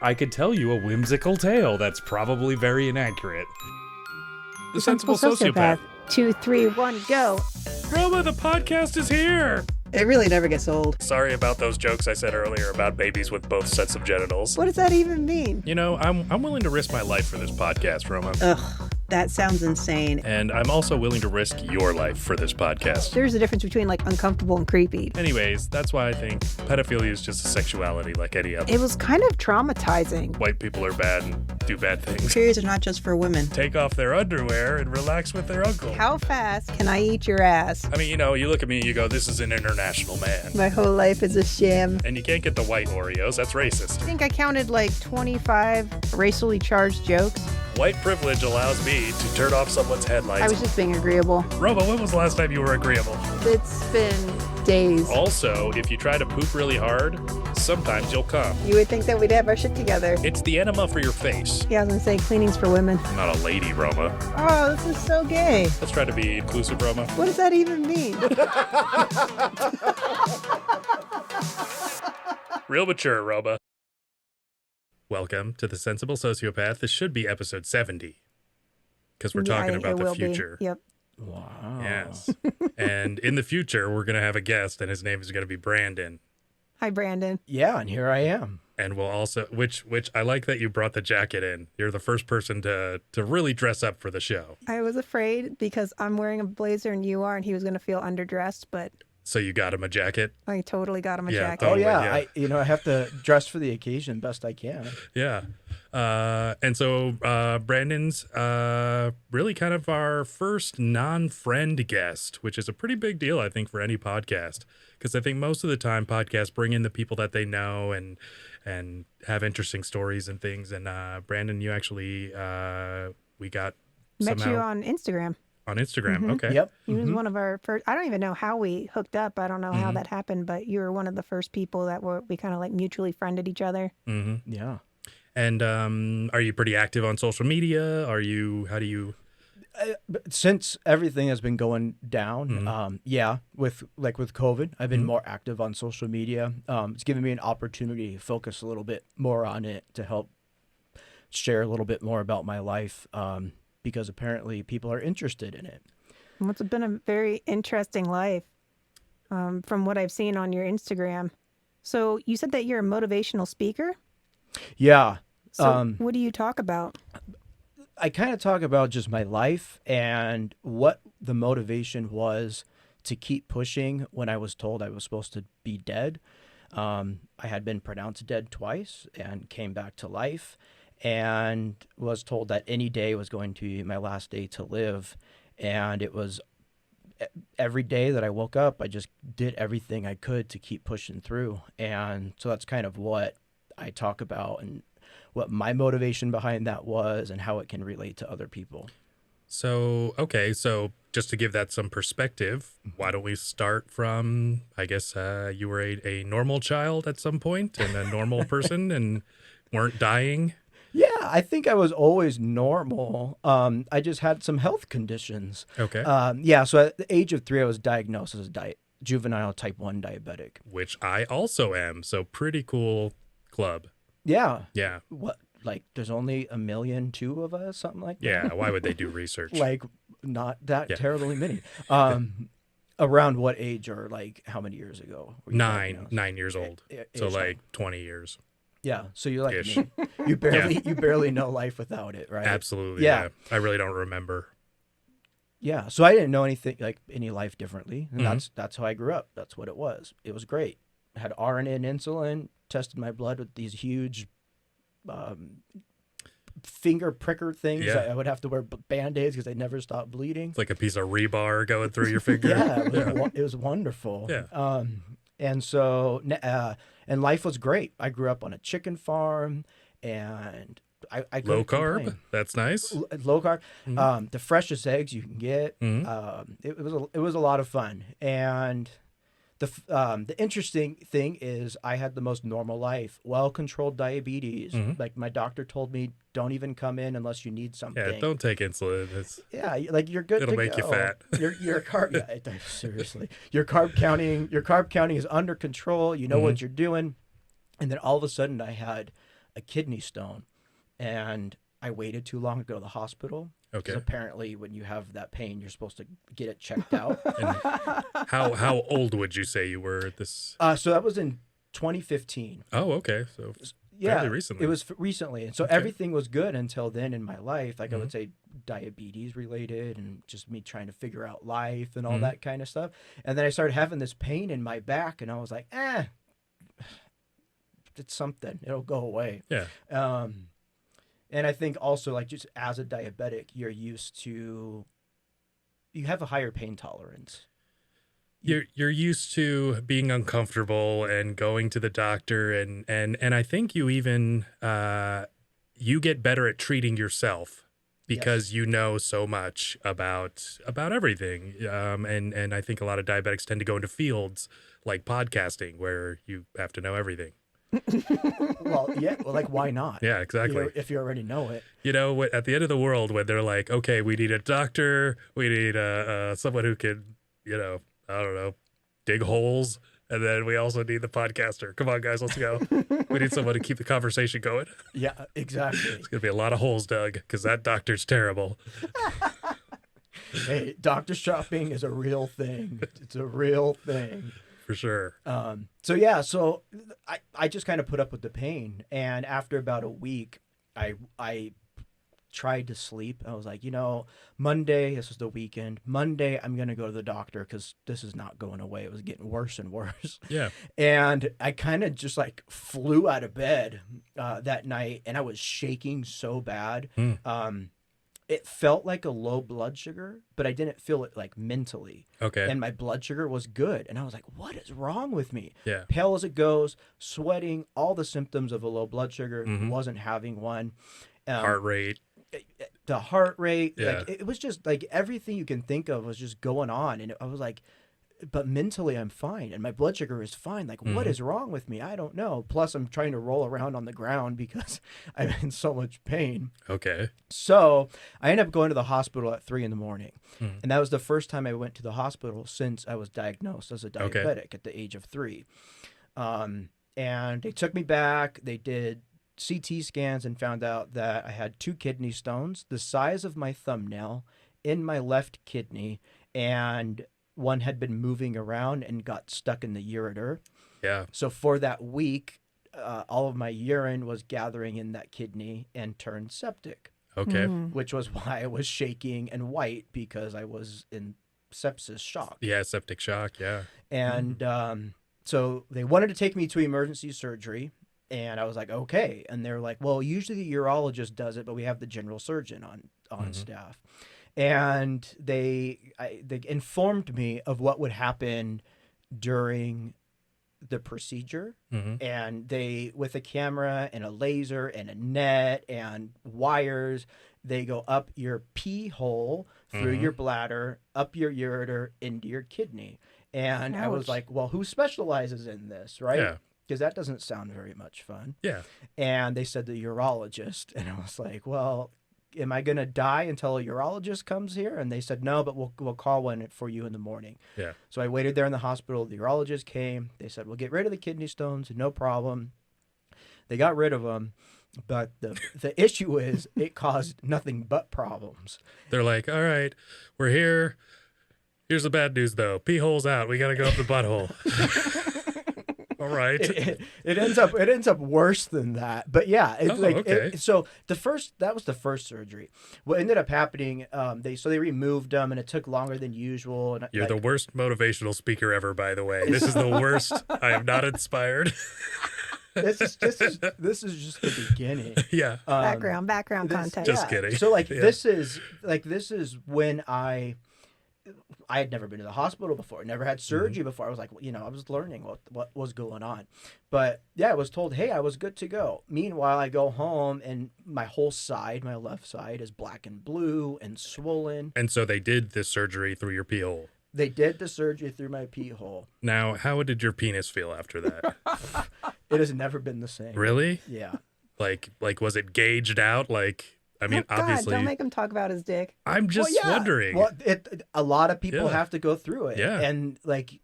I could tell you a whimsical tale that's probably very inaccurate. The Sensible Sociopath. 2, 3, 1, go. Roma, the podcast is here! It really never gets old. Sorry about those jokes I said earlier about babies with both sets of genitals. What does that even mean? You know, I'm willing to risk my life for this podcast, Roma. Ugh, that sounds insane. And I'm also willing to risk your life for this podcast. There's a difference between like uncomfortable and creepy. Anyways, that's why I think pedophilia is just a sexuality like any other. It was kind of traumatizing. White people are bad and do bad things. Periods are not just for women. Take off their underwear and relax with their uncle. How fast can I eat your ass? I mean, you know, you look at me and you go, this is an international man. My whole life is a sham. And you can't get the white Oreos. That's racist. I think I counted like 25 racially charged jokes. White privilege allows me to turn off someone's headlights. I was just being agreeable. Roma, when was the last time you were agreeable? It's been days. Also, if you try to poop really hard, sometimes you'll come. You would think that we'd have our shit together. It's the enema for your face. Yeah, I was gonna say cleanings for women. I'm not a lady, Roma. Oh, this is so gay. Let's try to be inclusive, Roma. What does that even mean? Real mature, Roma. Welcome to The Sensible Sociopath. This should be episode 70. Because we're talking about the future. Yep. Wow. Yes. And in the future, we're going to have a guest, and his name is going to be Brandon. Hi, Brandon. Yeah, and here I am. And we'll also, which I like that you brought the jacket in. You're the first person to really dress up for the show. I was afraid because I'm wearing a blazer and you are, and he was going to feel underdressed, but So you got him a jacket? I totally got him a Yeah, jacket. Oh totally, yeah, yeah. I have to dress for the occasion best I can. Yeah. And so Brandon's really kind of our first non-friend guest, which is a pretty big deal, I think, for any podcast. Because I think most of the time podcasts bring in the people that they know and have interesting stories and things. And Brandon, you actually, we got Met somehow you on Instagram. on Instagram. Okay. Yep. He was one of our first. I don't even know how we hooked up. I don't know how that happened, but you were one of the first people that we kind of like mutually friended each other. Mm-hmm. Yeah. And are you pretty active on social media? How do you? Since everything has been going down, with COVID, I've been more active on social media. It's given me an opportunity to focus a little bit more on it to help share a little bit more about my life, because apparently people are interested in it. Well, it's been a very interesting life from what I've seen on your Instagram. So you said that you're a motivational speaker? Yeah. So what do you talk about? I kind of talk about just my life and what the motivation was to keep pushing when I was told I was supposed to be dead. I had been pronounced dead twice and came back to life and was told that any day was going to be my last day to live. And it was every day that I woke up, I just did everything I could to keep pushing through. And so that's kind of what I talk about and what my motivation behind that was and how it can relate to other people. So, okay. So just to give that some perspective, why don't we start from, I guess you were a normal child at some point and a normal person and weren't dying. Yeah, I think I was always normal. I just had some health conditions. Okay. So at the age of 3, I was diagnosed as juvenile type 1 diabetic. Which I also am. So pretty cool club. Yeah. Yeah. What? Like, there's only 1,000,002 of us, something like that? Yeah. Why would they do research? Like, not that Yeah. terribly many. Around what age or like how many years ago? Were you diagnosed? 9 years old. So Age like 20 years. Yeah, so you're like Ish. me. You barely know life without it, right? Absolutely. Yeah. Yeah. I really don't remember. Yeah, so I didn't know any life differently, and Mhm. that's how I grew up. That's what it was. It was great. I had RNA and insulin, tested my blood with these huge finger pricker things. Yeah. I would have to wear Band-Aids because they never stopped bleeding. It's like a piece of rebar going through your finger. Yeah, it was wonderful. Yeah. And so, and life was great. I grew up on a chicken farm, and I Low couldn't carb. complain. That's nice. Low carb, Mhm. the freshest eggs you can get. Mhm. It was a lot of fun, and the interesting thing is I had the most normal life, well-controlled diabetes. Mhm. Like my doctor told me, don't even come in unless you need something. Yeah. Don't take insulin. It's Like you're good. It'll to make you go. fat. Your carb. Seriously, your carb counting is under control. You know what you're doing, and then all of a sudden I had a kidney stone, and I waited too long to go to the hospital. Okay. Because apparently when you have that pain, you're supposed to get it checked out. And how old would you say you were at this? So that was in 2015. Oh, okay. So Yeah, fairly recently. it was recently. And so Okay. everything was good until then in my life. Like I Mhm. would say diabetes related and just me trying to figure out life and all Mhm. that kind of stuff. And then I started having this pain in my back and I was like, it's something. It'll go away. Yeah. And I think also like just as a diabetic, you have a higher pain tolerance. You're used to being uncomfortable and going to the doctor and I think you even you get better at treating yourself because you know so much about everything. And I think a lot of diabetics tend to go into fields like podcasting where you have to know everything. Well, yeah. Well, like, why not? Yeah, exactly. If you already know it. You know, at the end of the world, when they're like, okay, we need a doctor, we need someone who can, you know, I don't know, dig holes, and then we also need the podcaster. Come on, guys, let's go. We need someone to keep the conversation going. Yeah, exactly. It's gonna be a lot of holes dug because that doctor's terrible. Hey, doctor shopping is a real thing. It's a real thing. For sure. So I just kind of put up with the pain, and after about a week, I tried to sleep. I was like, Monday, this was the weekend. Monday, I'm gonna go to the doctor because this is not going away. It was getting worse and worse. Yeah. And I kind of just like flew out of bed that night, and I was shaking so bad. It felt like a low blood sugar, but I didn't feel it like mentally. Okay. And my blood sugar was good. And I was like, what is wrong with me? Yeah. Pale as it goes, sweating, all the symptoms of a low blood sugar, Mhm. wasn't having one. Heart rate. The heart rate, Yeah. like, it was just like everything you can think of was just going on. And I was like, but mentally I'm fine and my blood sugar is fine. Like, what is wrong with me? I don't know. Plus I'm trying to roll around on the ground because I'm in so much pain. Okay. So I ended up going to the hospital at 3 a.m. Mhm. And that was the first time I went to the hospital since I was diagnosed as a Okay. diabetic at the age of 3. And they took me back. They did CT scans and found out that I had 2 kidney stones the size of my thumbnail in my left kidney, and one had been moving around and got stuck in the ureter. Yeah. So for that week, all of my urine was gathering in that kidney and turned septic, Okay. which was why I was shaking and white because I was in sepsis shock. Yeah. Septic shock. Yeah. And so they wanted to take me to emergency surgery. And I was like, okay. And they're like, well, usually the urologist does it, but we have the general surgeon on staff. And they informed me of what would happen during the procedure. And they, with a camera and a laser and a net and wires, they go up your pee hole through your bladder, up your ureter, into your kidney. And I was Ouch. like, well, who specializes in this, right? Yeah. Because that doesn't sound very much fun. Yeah. And they said the urologist. And I was like, well, am I going to die until a urologist comes here? And they said, no, but we'll call one for you in the morning. Yeah. So I waited there in the hospital. The urologist came. They said, we'll get rid of the kidney stones. No problem. They got rid of them. But the issue is it caused nothing but problems. They're like, all right, we're here. Here's the bad news, though. Pee hole's out. We got to go up the butthole. All right. It ends up worse than that. But yeah, okay. So that was the first surgery. What ended up happening, they removed them, and it took longer than usual. And You're the worst motivational speaker ever, by the way. This is the worst. I am not inspired. This is just the beginning. Yeah. Background This- context. Just kidding. So Yeah. this is when I had never been to the hospital before, never had surgery before. I was like, I was learning what was going on. But yeah, I was told, hey, I was good to go. Meanwhile, I go home and my whole side, my left side, is black and blue and swollen. And so they did this surgery through your pee hole. They did the surgery through my pee hole. Now, how did your penis feel after that? It has never been the same. Really? Yeah. Like was it gauged out? I mean, Oh, God, obviously, don't make him talk about his dick. I'm just Well, yeah. wondering. Well, a lot of people Yeah. have to go through it. Yeah. And like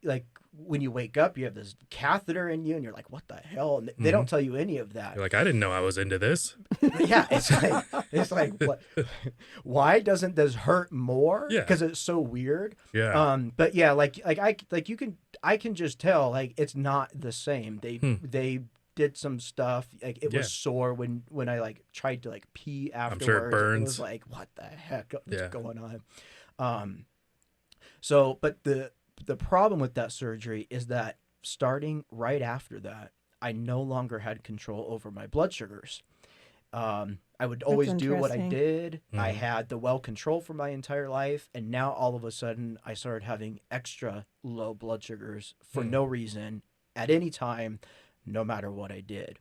when you wake up, you have this catheter in you, and you're like, what the hell? And they don't tell you any of that. You're like, I didn't know I was into this. Yeah, it's like what, why doesn't this hurt more? Yeah. Because it's so weird. Yeah. But yeah, I can just tell, like, it's not the same. They did some stuff, like it was sore when I like tried to like pee afterwards. I'm sure it burns. It was like, what the heck is going on? So, but the problem with that surgery is that starting right after that, I no longer had control over my blood sugars. I would always do what I did. I had the well control for my entire life. And now all of a sudden I started having extra low blood sugars for no reason at any time, no matter what I did.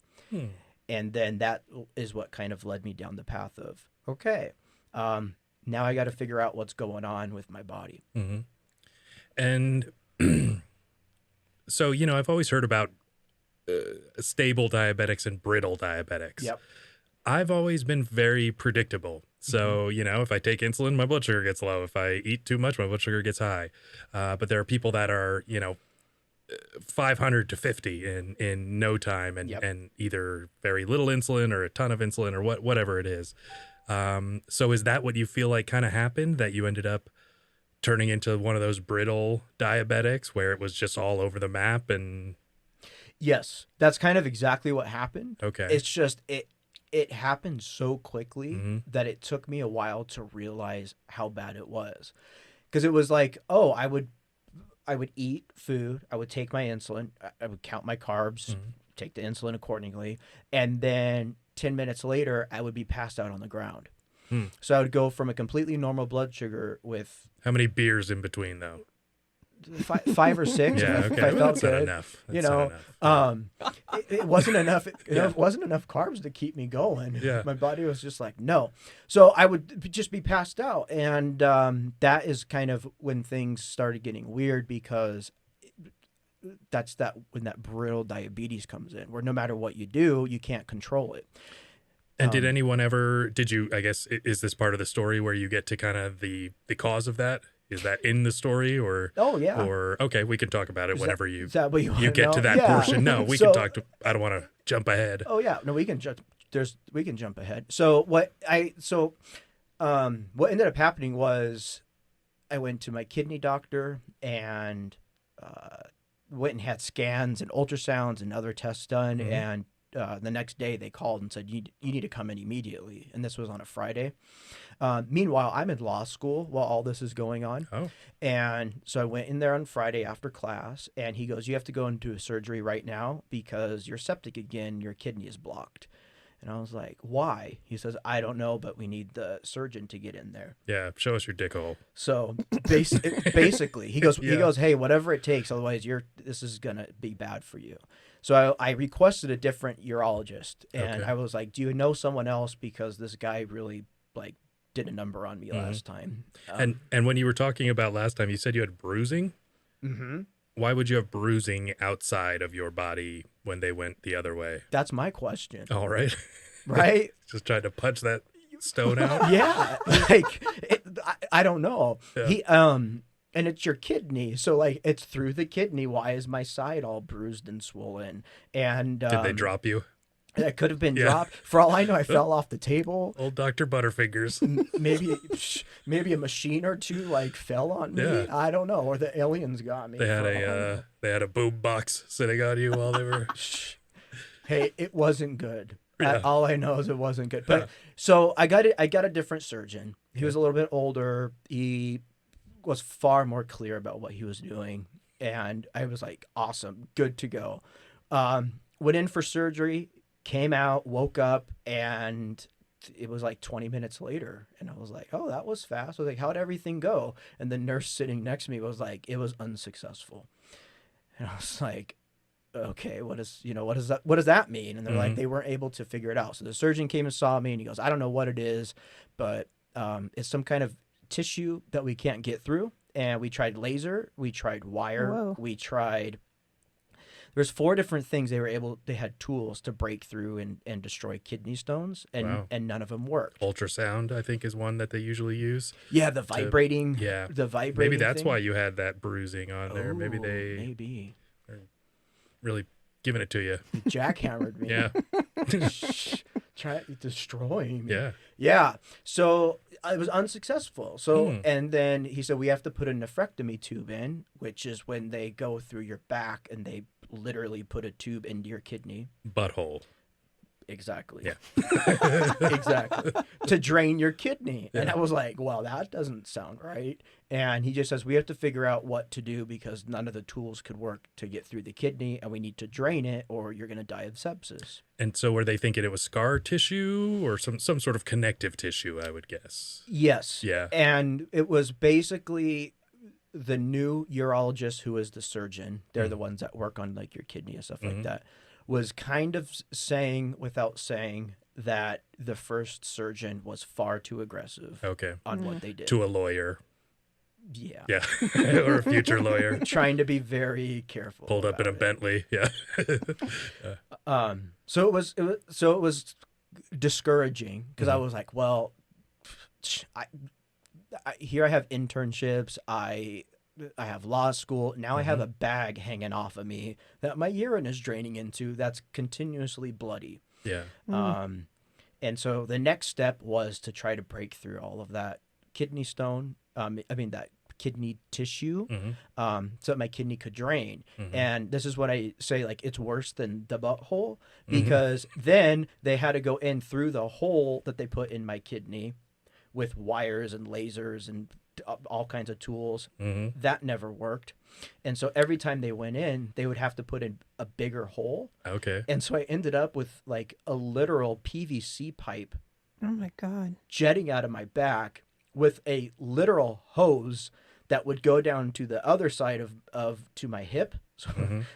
And then that is what kind of led me down the path of, okay, now I got to figure out what's going on with my body. And so, you know, I've always heard about stable diabetics and brittle diabetics. Yep. I've always been very predictable. So, you know, if I take insulin, my blood sugar gets low. If I eat too much, my blood sugar gets high. But there are people that are, you know, 500 to 50 in no time, and either very little insulin or a ton of insulin or whatever it is. So is that what you feel like kind of happened, that you ended up turning into one of those brittle diabetics where it was just all over the map? And yes, that's kind of exactly what happened. Okay. It's just it happened so quickly that it took me a while to realize how bad it was. Because it was like, oh, I would eat food, I would take my insulin, I would count my carbs, take the insulin accordingly, and then 10 minutes later, I would be passed out on the ground. So I would go from a completely normal blood sugar with... How many beers in between, though? 5 or 6. Yeah, okay. If I felt That's not good. enough. You know, it wasn't enough. It wasn't enough carbs to keep me going. Yeah. My body was just like, no. So I would just be passed out. And that is kind of when things started getting weird, because when that brittle diabetes comes in, where no matter what you do, you can't control it. And did anyone ever, I guess, is this part of the story where you get to kind of the cause of that? Is that in the story, or? Oh, yeah. Or, okay, we can talk about it whenever is that what you get to that portion. No, we can talk to, I don't want to jump ahead. Oh yeah. No, we can jump ahead. So what ended up happening was I went to my kidney doctor and went and had scans and ultrasounds and other tests done. And the next day they called and said, you need to come in immediately. And this was on a Friday. Meanwhile, I'm in law school while all this is going on. Oh. And so I went in there on Friday after class, and he goes, you have to go into a surgery right now because you're septic again. Your kidney is blocked. And I was like, why? He says, I don't know, but we need the surgeon to get in there. Yeah. Show us your dick hole. So basically he goes, hey, whatever it takes. Otherwise this is going to be bad for you. So I requested a different urologist, and I was like, do you know someone else? Because this guy really like did a number on me last time. And when you were talking about last time, you said you had bruising. Why would you have bruising outside of your body when they went the other way? That's my question. All right. Right? Just trying to punch that stone out. Yeah. Like, I don't know. Yeah. And it's your kidney. So like it's through the kidney. Why is my side all bruised and swollen? And did they drop you? That could have been dropped. For all I know, I fell off the table. Old Dr. Butterfingers. Maybe a machine or two like fell on me. Yeah. I don't know. Or the aliens got me. They had a boom box sitting on you while they were. Hey, it wasn't good. Yeah. All I know is it wasn't good. But so I got a different surgeon. He was a little bit older. He was far more clear about what he was doing, and I was like, awesome, good to go. Went in for surgery, came out, woke up, and it was like 20 minutes later, and I was like, oh, that was fast. I was like, how'd everything go? And the nurse sitting next to me was like, it was unsuccessful. And I was like, okay, what does that mean? And they're like, they weren't able to figure it out. So the surgeon came and saw me, and he goes, I don't know what it is, but it's some kind of tissue that we can't get through. And we tried laser, we tried wire, we tried there's 4 different things they had tools to break through and destroy kidney stones, and Wow. and none of them worked. Ultrasound, I think, is one that they usually use. Yeah, the vibrating. Yeah. The vibrating. Maybe that's thing. why you had that bruising on there. Maybe Oh, they maybe really giving it to you. jackhammered me. Yeah. Try to destroy me. Yeah. Yeah. So I was unsuccessful. So, Hmm. and then he said, we have to put a nephrectomy tube in, which is when they go through your back and they literally put a tube into your kidney. Butthole. Exactly. Yeah. Exactly. To drain your kidney. And Yeah. I was like, well, that doesn't sound right. And he just says, we have to figure out what to do because none of the tools could work to get through the kidney and we need to drain it or you're going to die of sepsis. And so were they thinking it was scar tissue or some sort of connective tissue, I would guess? Yes. Yeah. And it was basically the new urologist who is the surgeon. They're the ones that work on like your kidney and stuff like that. Was kind of saying without saying that the first surgeon was far too aggressive Okay. on what they did. To a lawyer. Yeah. Yeah. Or a future lawyer. Trying to be very careful. Pulled up in a about it. Bentley. Yeah. So it was discouraging because I was like, well, here I have internships. I have law school. Now I have a bag hanging off of me that my urine is draining into that's continuously bloody. Yeah. And so the next step was to try to break through all of that kidney stone. That kidney tissue, so that my kidney could drain. And this is what I say, like, it's worse than the butthole because then they had to go in through the hole that they put in my kidney with wires and lasers and all kinds of tools. That never worked. And so every time they went in, they would have to put in a bigger hole. Okay. And so I ended up with like a literal PVC pipe Oh my God. jetting out of my back with a literal hose that would go down to the other side of to my hip. So,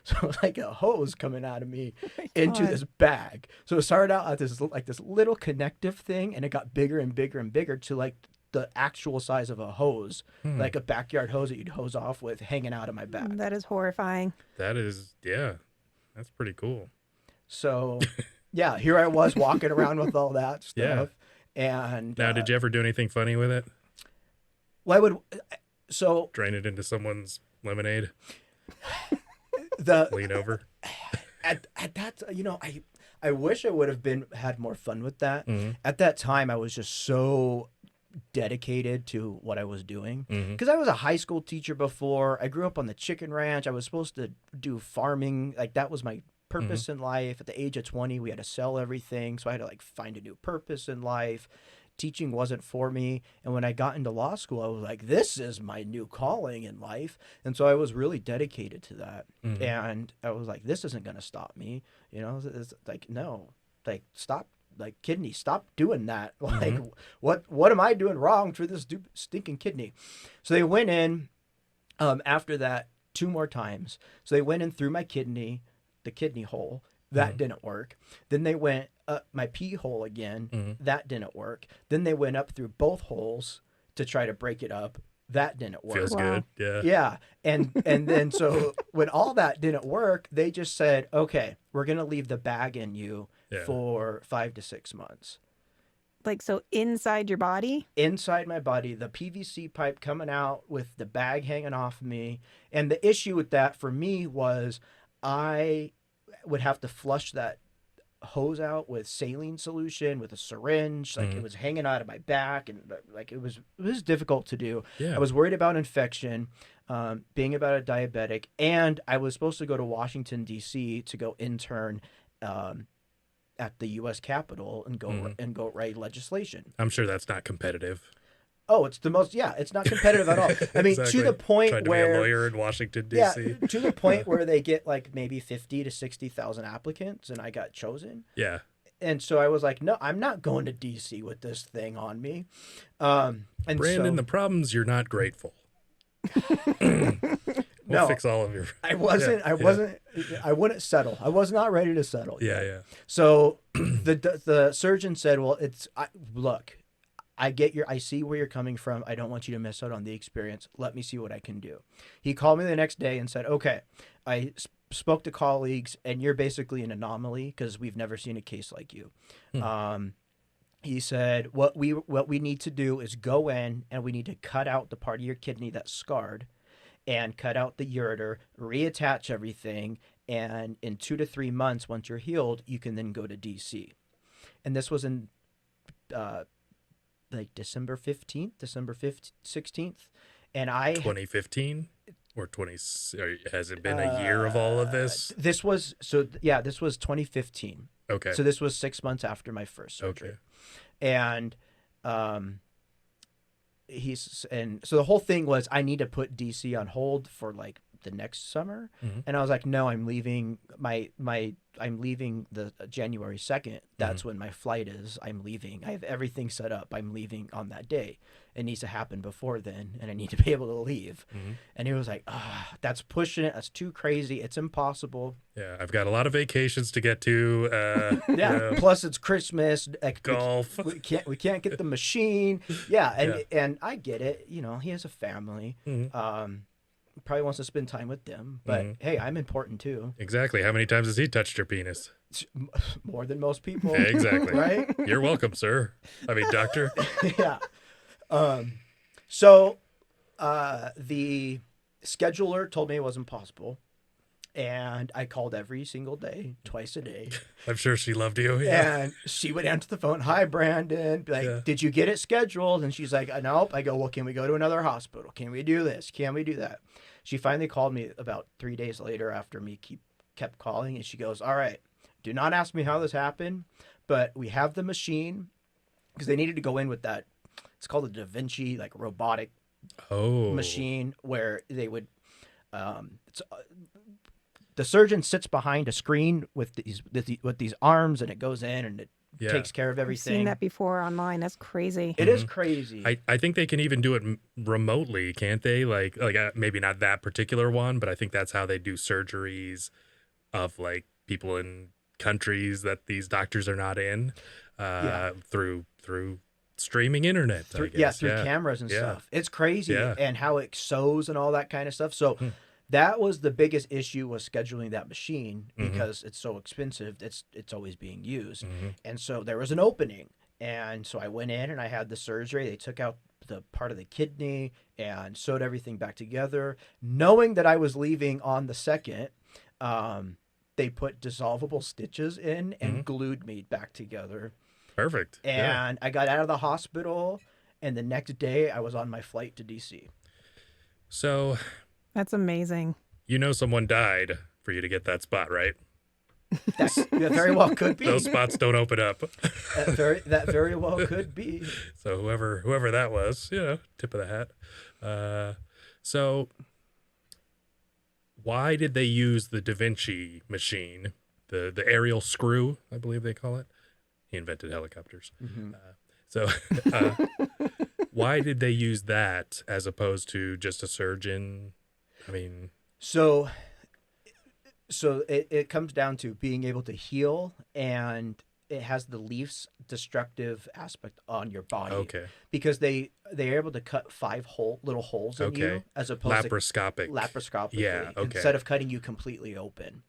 so like a hose coming out of me into God. this bag. So it started out as this little connective thing, and it got bigger and bigger and bigger to like the actual size of a hose, like a backyard hose that you'd hose off with, hanging out of my back. That is horrifying. That is, yeah. That's pretty cool. So, yeah, here I was walking around with all that Yeah. stuff. And Now, did you ever do anything funny with it? well, I would. So Drain it into someone's lemonade? the Lean over? at that, I wish I would have had more fun with that. At that time, I was just so dedicated to what I was doing because I was a high school teacher before. I grew up on the chicken ranch. I was supposed to do farming. Like that was my purpose in life. At the age of 20, we had to sell everything. So I had to like find a new purpose in life. Teaching wasn't for me. And when I got into law school, I was like, this is my new calling in life. And so I was really dedicated to that. And I was like, this isn't going to stop me. It's like, no, like stop. Like, kidney, stop doing that. Like, what am I doing wrong for this stinking kidney? So they went in after that 2 more times. So they went in through my kidney, the kidney hole. That didn't work. Then they went up my pee hole again. That didn't work. Then they went up through both holes to try to break it up. That didn't work. Feels Wow. good. Yeah. Yeah. And then so when all that didn't work, they just said, okay, we're going to leave the bag in you for 5 to 6 months. Like, so inside your body? Inside my body, the PVC pipe coming out with the bag hanging off of me. And the issue with that for me was I would have to flush that hose out with saline solution with a syringe. Like it was hanging out of my back, and like it was difficult to do. Yeah. I was worried about infection, being about a diabetic, and I was supposed to go to Washington D.C. to go intern at the U.S. Capitol and go write legislation. I'm sure that's not competitive. Oh, it's the most. Yeah, it's not competitive at all. I mean, Exactly. to the point Tried to where be a lawyer in Washington, yeah, D.C. to the point where they get like maybe 50 to 60,000 applicants, and I got chosen. Yeah. And so I was like, no, I'm not going to DC with this thing on me. And Brandon, so, the problem's you're not grateful. We'll No. fix all of your. I wasn't. I wouldn't settle. I was not ready to settle. Yeah, yet. yeah. So the surgeon said, well, look, I see where you're coming from. I don't want you to miss out on the experience. Let me see what I can do. He called me the next day and said, okay, I spoke to colleagues, and you're basically an anomaly because we've never seen a case like you. He said, what we need to do is go in and we need to cut out the part of your kidney that's scarred and cut out the ureter, reattach everything, and in 2 to 3 months, once you're healed, you can then go to DC. And this was in like December 16th. And 2015 or 20, or has it been a year of all of this? This was 2015. Okay. So this was 6 months after my first surgery. Okay. And so the whole thing was I need to put DC on hold for like the next summer. And I was like, no, I'm leaving I'm leaving the January 2nd. That's when my flight is. I'm leaving. I have everything set up. I'm leaving on that day. It needs to happen before then, and I need to be able to leave. And he was like, that's pushing it. That's too crazy. It's impossible. Yeah, I've got a lot of vacations to get to. Yeah. Plus, it's Christmas. Golf. We can't get the machine. Yeah, and I get it. You know, he has a family. Probably wants to spend time with them. But hey, I'm important too. Exactly. How many times has he touched your penis? More than most people. Exactly. Right? You're welcome, sir. I mean, doctor. Yeah. So the scheduler told me it wasn't possible. And I called every single day, twice a day. I'm sure she loved you. Yeah. And she would answer the phone. Hi, Brandon. Be like, did you get it scheduled? And she's like, nope. I go, well, can we go to another hospital? Can we do this? Can we do that? She finally called me about 3 days later after me kept calling. And she goes, all right, do not ask me how this happened, but we have the machine because they needed to go in with that. It's called a Da Vinci, like robotic machine where they would, the surgeon sits behind a screen with these arms, and it goes in and it takes care of everything. I've seen that before online. That's crazy. It is crazy. I think they can even do it remotely, can't they? Like maybe not that particular one, but I think that's how they do surgeries of like people in countries that these doctors are not in, through streaming internet. I guess. Through cameras and stuff. It's crazy, and how it sews and all that kind of stuff. So. That was the biggest issue, was scheduling that machine because it's so expensive. It's always being used. And so there was an opening. And so I went in and I had the surgery. They took out the part of the kidney and sewed everything back together. Knowing that I was leaving on the 2nd, they put dissolvable stitches in and glued me back together. Perfect. And I got out of the hospital, and the next day I was on my flight to DC. So... That's amazing. You know someone died for you to get that spot, right? That very well could be. Those spots don't open up. That very well could be. So whoever that was, tip of the hat. So why did they use the Da Vinci machine, the aerial screw, I believe they call it? He invented helicopters. Why did they use that as opposed to just a surgeon? I mean, so it comes down to being able to heal, and it has the least destructive aspect on your body. Okay. Because they're able to cut 5 little holes in you, as opposed to laparoscopically. Yeah. Okay. Instead of cutting you completely open.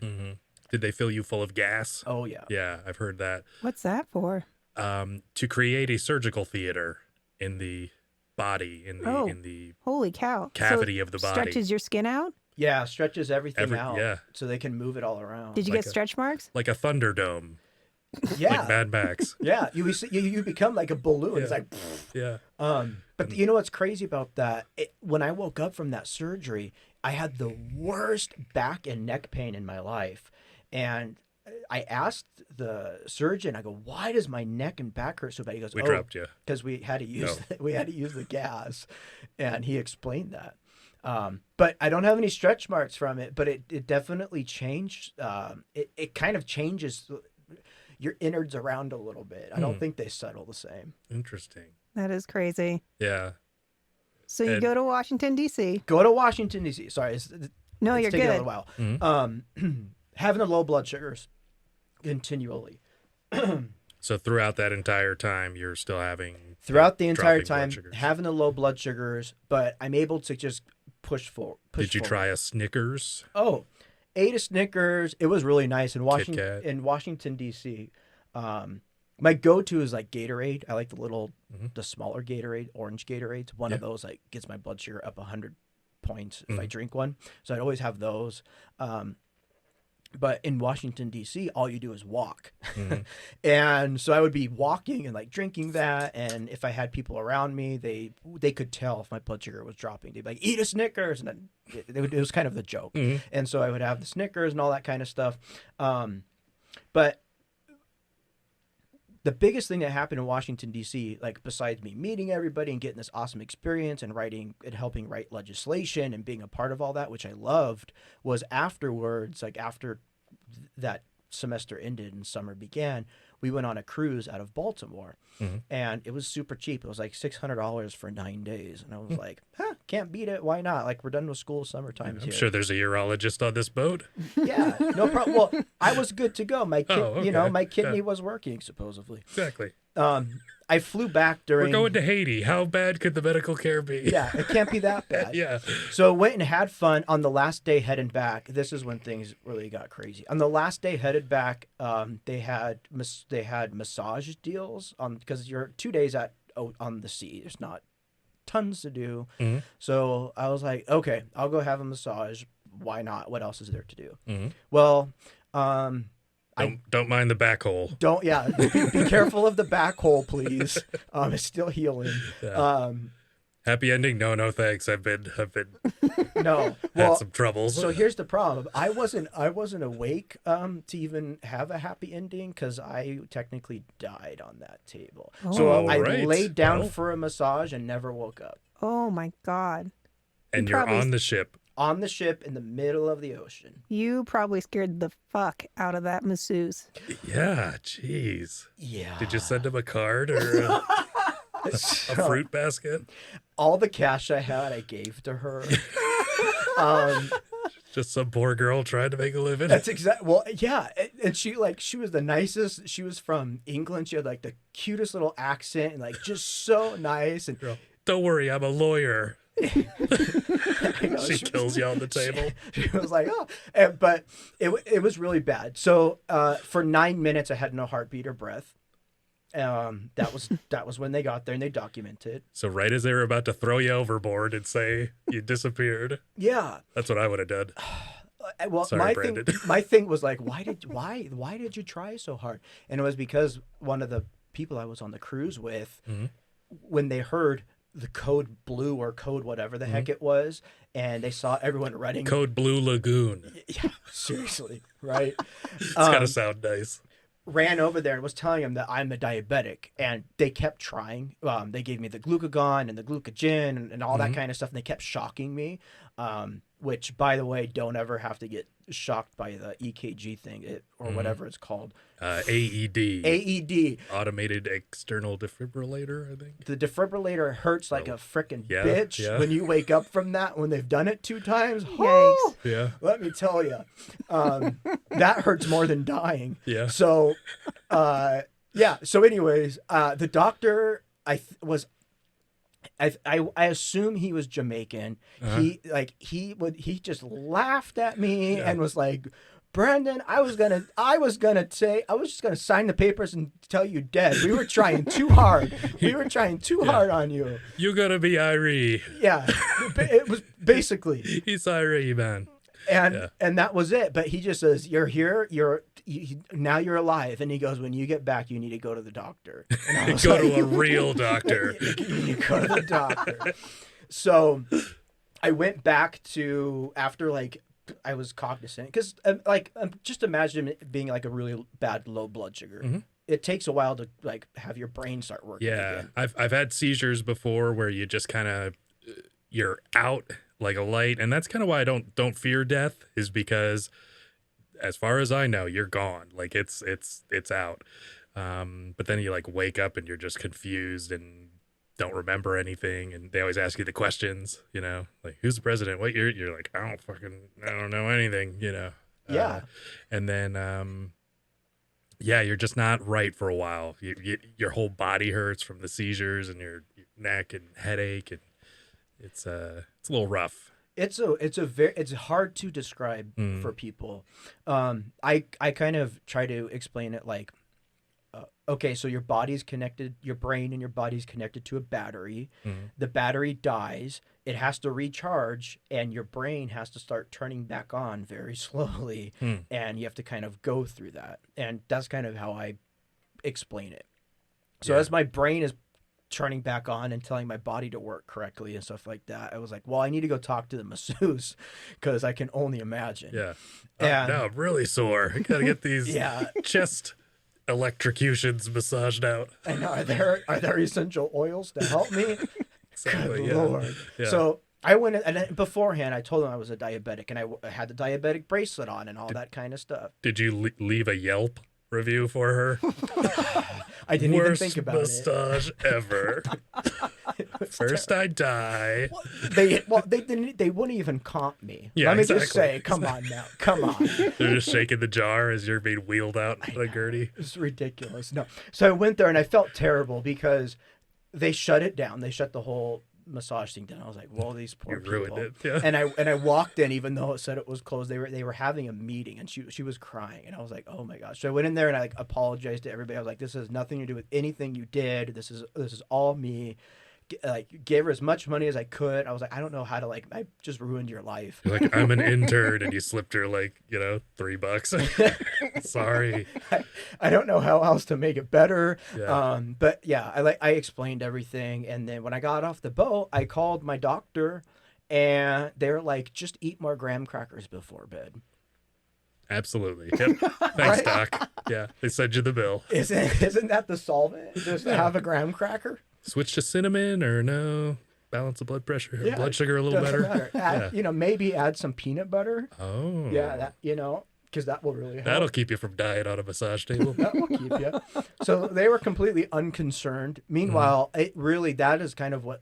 Did they fill you full of gas? Oh yeah. Yeah, I've heard that. What's that for? To create a surgical theater in the body, in the holy cow, cavity of the body. Stretches your skin out? Yeah, stretches everything out. Yeah. So they can move it all around. Did you get stretch marks? Like a Thunderdome. Yeah. Like Mad Max. Yeah. You become like a balloon. It's like, yeah. But you know what's crazy about that? When I woke up from that surgery, I had the worst back and neck pain in my life. And I asked the surgeon, I go, why does my neck and back hurt so bad? He goes, we dropped you. Because we had to use the gas. And he explained that. But I don't have any stretch marks from it, but it definitely changed. It kind of changes your innards around a little bit. I don't think they settle the same. Interesting. That is crazy. Yeah. So you go to Washington, D.C. Go to Washington, D.C. Sorry. No, it's you're taking good. a little while. Having the low blood sugars continually. So throughout that entire time, you're still having... Throughout the entire time, having the low blood sugars, but I'm able to just push forward. Did you try a Snickers? Oh, ate a Snickers. It was really nice in Kat. Washington D.C. My go-to is like Gatorade. I like the smaller Gatorade, orange Gatorades. One of those like gets my blood sugar up 100 points if I drink one. So I'd always have those. But in Washington, D.C., all you do is walk. And so I would be walking and like drinking that. And if I had people around me, they could tell if my blood sugar was dropping. They'd be like, eat a Snickers. And then it was kind of the joke. And so I would have the Snickers and all that kind of stuff. But the biggest thing that happened in Washington, D.C., like besides me meeting everybody and getting this awesome experience and writing and helping write legislation and being a part of all that, which I loved, was afterwards, like after that semester ended and summer began, we went on a cruise out of Baltimore. And it was super cheap. It was like $600 for 9 days. And I was like, can't beat it. Why not? Like, we're done with school. Summertime here. I'm sure there's a urologist on this boat. Yeah, no problem. Well, I was good to go. My my kidney Yeah. was working, supposedly. Exactly. I flew back during... We're going to Haiti. How bad could the medical care be? Yeah, it can't be that bad. Yeah. So went and had fun on the last day heading back. This is when things really got crazy. On the last day headed back, they had massage deals because you're 2 days on the sea. There's not tons to do. So I was like, okay, I'll go have a massage. Why not? What else is there to do? Well, Don't mind the back hole. Be careful of the back hole, please. It's still healing. Yeah. Happy ending? No, thanks. I've been No. had some troubles. So here's the problem. I wasn't awake to even have a happy ending because I technically died on that table. So I laid down for a massage and never woke up. Oh my God. And you're on the ship. On the ship in the middle of the ocean. You probably scared the fuck out of that masseuse. Yeah, jeez. Yeah. Did you send him a card or a fruit basket? All the cash I had, I gave to her. Just some poor girl trying to make a living. That's exactly. Well, yeah, and she was the nicest. She was from England. She had like the cutest little accent and like just so nice. And Girl, don't worry, I'm a lawyer. She kills you on the table. She was like, oh, but it was really bad. So for 9 minutes, I had no heartbeat or breath. That was when they got there and they documented. So right as they were about to throw you overboard and say you disappeared. Yeah, that's what I would have done. Well, Sorry, Brandon. my thing was like, why did you try so hard? And it was because one of the people I was on the cruise with, when they heard the code blue or code whatever the heck it was, and they saw everyone running. Code Blue Lagoon. Yeah, seriously, right? It's gotta sound nice. Ran over there and was telling them that I'm a diabetic, and they kept trying. They gave me the glucagon and the glucogen and all that kind of stuff, and they kept shocking me. Which, by the way, don't ever have to get shocked by the EKG thing or whatever it's called. AED. AED. Automated external defibrillator, I think. The defibrillator hurts like a frickin' bitch when you wake up from that when they've done it 2 times. Yikes. Yeah. Let me tell you. That hurts more than dying. Yeah. So, So anyways, the doctor, I assume he was Jamaican. He just laughed at me and was like, Brandon, I was just gonna sign the papers and tell you dead. We were trying too hard. Hard on you. You gotta be Irie. Yeah, it was basically. He's Irie, man. And that was it. But he just says, "You're here. Now you're alive." And he goes, "When you get back, you need to go to the doctor." And I was go to a real doctor. You go to the doctor. So I went back to after I was cognizant because just imagine it being like a really bad low blood sugar. It takes a while to have your brain start working. Yeah, again. I've had seizures before where you just kind of you're out like a light, and that's kind of why I don't fear death, is because as far as I know, you're gone. Like it's out. But then you wake up and you're just confused and don't remember anything, and they always ask you the questions, like who's the president, what year. You're like, I don't know anything, Yeah. And then you're just not right for a while. Your whole body hurts from the seizures and your neck and headache, and it's a little rough. It's hard to describe for people. I kind of try to explain it like, okay, so your body's connected, your brain and your body's connected to a battery. The battery dies, it has to recharge, and your brain has to start turning back on very slowly, and you have to kind of go through that. And that's kind of how I explain it. So as my brain is turning back on and telling my body to work correctly and stuff like that, I was like, well, I need to go talk to the masseuse because I can only imagine. Yeah. And Now I'm really sore. I gotta get these yeah, chest electrocutions massaged out. and are there essential oils to help me? Exactly, Good yeah. Lord. Yeah. So I went in, and then beforehand I told them I was a diabetic, and I had the diabetic bracelet on and all that kind of stuff. Did you leave a Yelp review for her? I didn't Worst even think about massage ever. First I die. it. They wouldn't even comp me. Yeah, Let me exactly. just say, come on now, come on. They're just shaking the jar as you're being wheeled out in a gurney. It's ridiculous. No, so I went there and I felt terrible because they shut it down. They shut the whole massage thing down. I was like, well, these poor You people. ruined it. Yeah. And I walked in even though it said it was closed. They were having a meeting and she was crying and I was like, oh my gosh. So I went in there and I like apologized to everybody. I was like, this has nothing to do with anything you did. This is all me. Like gave her as much money as I could. I was like, I don't know how to I just ruined your life. You're like, I'm an intern, and you slipped her $3. Sorry. I don't know how else to make it better. Yeah. But yeah, I explained everything, and then when I got off the boat, I called my doctor, and they're like, just eat more graham crackers before bed. Absolutely. Yep. Thanks, Doc. Yeah, they sent you the bill. Isn't that the solvent? Just to have a graham cracker? Switch to cinnamon or no? Balance the blood pressure, Yeah, blood sugar a little Doesn't better. matter. Add, maybe add some peanut butter. Oh. Yeah, that because that will really help. That'll keep you from dying on a massage table. That will keep you. So they were completely unconcerned. Meanwhile, that is kind of what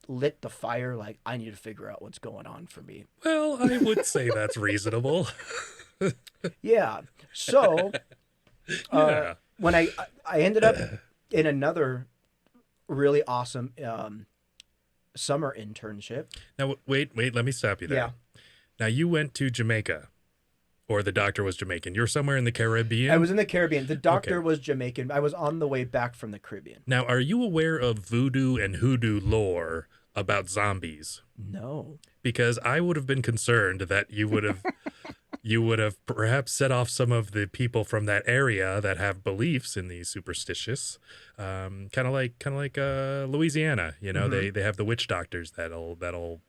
lit the fire. Like, I need to figure out what's going on for me. Well, I would say that's reasonable. Yeah. So Yeah. when I ended up in another really awesome summer internship. Now, wait, let me stop you there. Yeah. Now, you went to Jamaica, or the doctor was Jamaican. You're somewhere in the Caribbean? I was in the Caribbean. The doctor Okay. was Jamaican. I was on the way back from the Caribbean. Now, are you aware of voodoo and hoodoo lore about zombies? No. Because I would have been concerned that you would have perhaps set off some of the people from that area that have beliefs in the superstitious, kind of like Louisiana. You know, they have the witch doctors that'll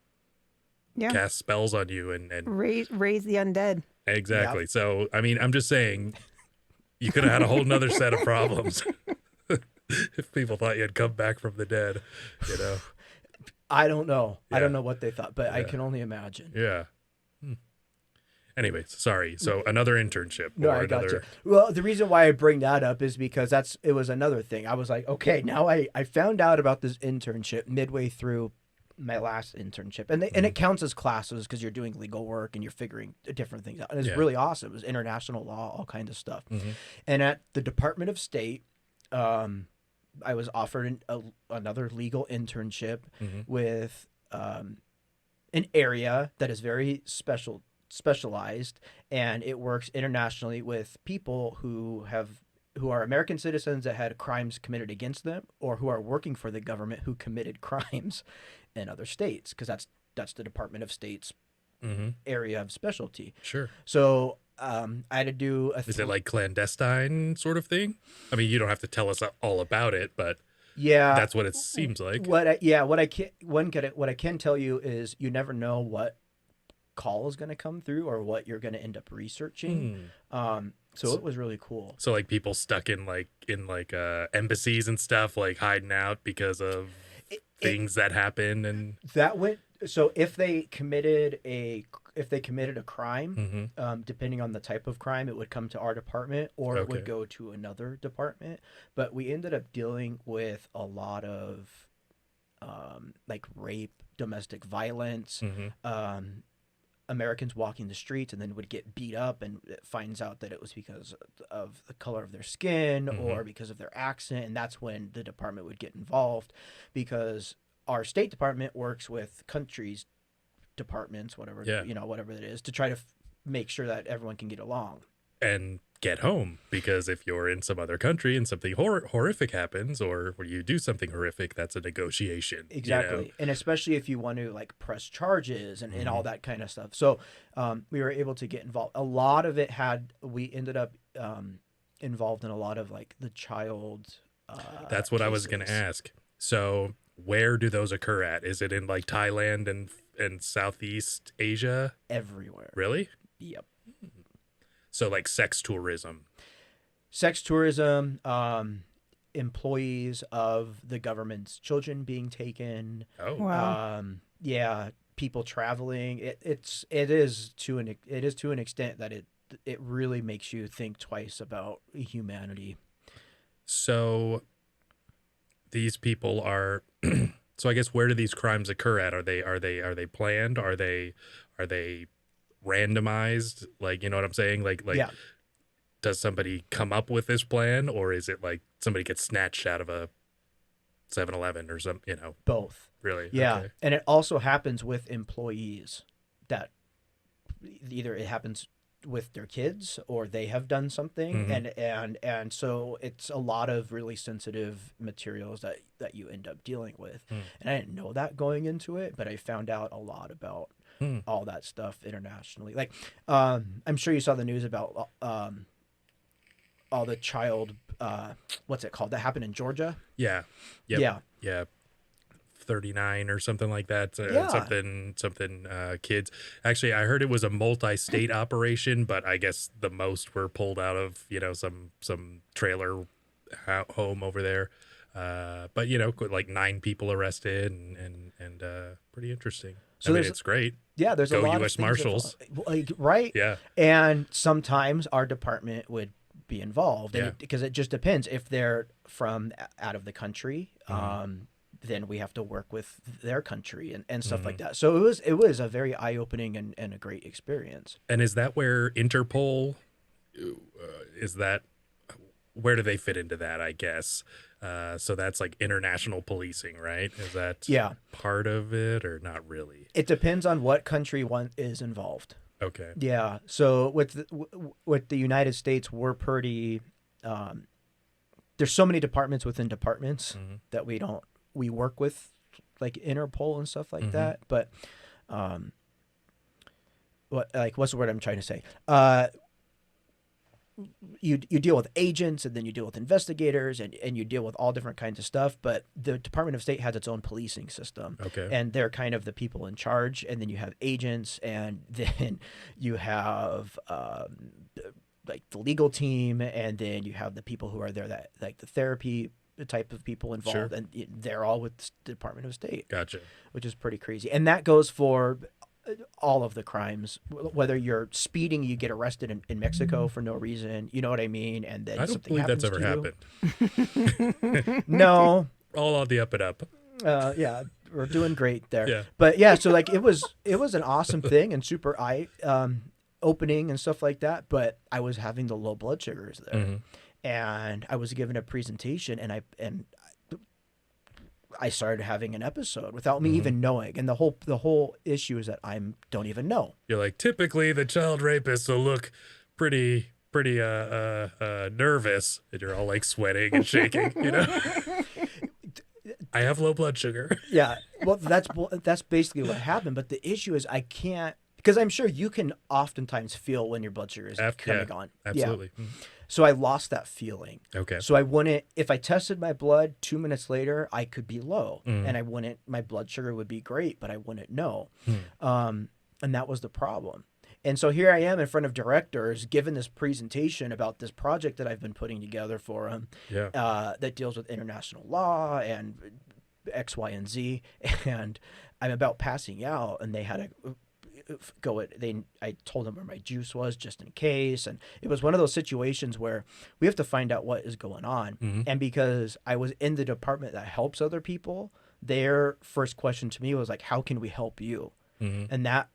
Yeah. cast spells on you and Raise the undead. exactly. So I mean, I'm just saying, you could have had a whole nother set of problems if people thought you had come back from the dead. You know. I don't know. I Yeah. don't know what they thought, but I Yeah. can only imagine. Yeah. Anyways, sorry. So another internship. No, or I got another. you. Well, the reason why I bring that up is because it was another thing. I was like, okay, now I found out about this internship midway through my last internship, and it counts as classes because you're doing legal work and you're figuring different things out, and it's Yeah. really awesome. It was international law, all kinds of stuff. Mhm. And at the Department of State, I was offered another legal internship Mhm. with an area that is very specialized, and it works internationally with people who are American citizens that had crimes committed against them, or who are working for the government who committed crimes in other states, because that's the Department of State's Mhm. area of specialty. Sure. So I had to do Is it like clandestine sort of thing? I mean, you don't have to tell us all about it, but yeah, that's what it seems like. what I can tell you is you never know what call is going to come through or what you're going to end up researching. So it was really cool. So like people stuck in embassies and stuff, like hiding out because of things that happen, and That went so if they committed a crime, depending on the type of crime, it would come to our department or it would Okay. go to another department. But we ended up dealing with a lot of like rape, domestic violence, Americans walking the streets and then would get beat up, and it finds out that it was because of the color of their skin or because of their accent, and that's when the department would get involved, because our State Department works with countries departments, whatever, Yeah. whatever it is, to try to make sure that everyone can get along. And get home, because if you're in some other country and something horrific happens, or where you do something horrific, that's a negotiation. Exactly. And especially if you want to like press charges and all Mm-hmm. that kind of stuff. So we were able to get involved. A lot of it we ended up involved in a lot of like the child. That's what I was going to cases. ask. So where do those occur at? Is it in like Thailand and Southeast Asia? Everywhere. Really? Yep. So like sex tourism. Sex tourism, employees of the government's children being taken. Oh, Wow. Yeah, people traveling. It is to an extent that it really makes you think twice about humanity. so these people are. So I guess where do these crimes occur at? Are they planned? Are they randomized? Like, you know what I'm saying? Like Yeah. does somebody come up with this plan, or is it like somebody gets snatched out of a 7-Eleven or some, Both. really? Yeah, Okay. and it also happens with employees that either it happens with their kids or they have done something, Mhm. and so it's a lot of really sensitive materials that you end up dealing with. And I didn't know that going into it, but I found out a lot about all that stuff internationally. Like, I'm sure you saw the news about all the child, what's it called, that happened in Georgia. Yeah. Yep. Yeah. Yeah. 39 or something like that. Yeah. Something kids. Actually, I heard it was a multi-state operation, but I guess the most were pulled out of, some trailer home over there. But like 9 people arrested and pretty interesting. So I mean, there's- it's great. Yeah, there's Go a lot US of things Marshals. involved. Like, right? Yeah. And sometimes our department would be involved, Yeah. because it just depends. If they're from out of the country, then we have to work with their country and stuff like that. So it was a very eye-opening and a great experience. And is that where Interpol where do they fit into that, I guess? So that's like international policing, right? Is that Yeah. part of it or not really? It depends on what country one is involved. Okay. Yeah. So with the United States, we're pretty. There's so many departments within departments that we work with, like Interpol and stuff like that. But what's the word I'm trying to say? You deal with agents, and then you deal with investigators, and you deal with all different kinds of stuff. But the Department of State has its own policing system. Okay. And they're kind of the people in charge. And then you have agents, and then you have like the legal team, and then you have the people who are there, that like the therapy type of people involved. Sure. And they're all with the Department of State, Gotcha. which is pretty crazy. And that goes for all of the crimes. Whether you're speeding, you get arrested in Mexico for no reason, you know what I mean? And then I don't something believe that's happens ever to you. happened. No. All on the up and up. Yeah, we're doing great there. Yeah. But yeah, so like it was an awesome thing and super opening and stuff like that. But I was having the low blood sugars there, and I was given a presentation, and I started having an episode without me even knowing. And the whole issue is that I don't even know. You're like, typically the child rapist will look pretty nervous, and you're all like sweating and shaking, I have low blood sugar. Yeah, well, that's basically what happened. But the issue is I can't, because I'm sure you can oftentimes feel when your blood sugar is coming on. Absolutely. Yeah. So I lost that feeling. Okay. So I wouldn't, if I tested my blood 2 minutes later, I could be low, and my blood sugar would be great, but I wouldn't know. And that was the problem. And so here I am in front of directors giving this presentation about this project that I've been putting together for them, that deals with international law and X, Y, and Z. And I'm about passing out, and they had to I told them where my juice was just in case. And it was one of those situations where we have to find out what is going on. And because I was in the department that helps other people, their first question to me was like, how can we help you? And that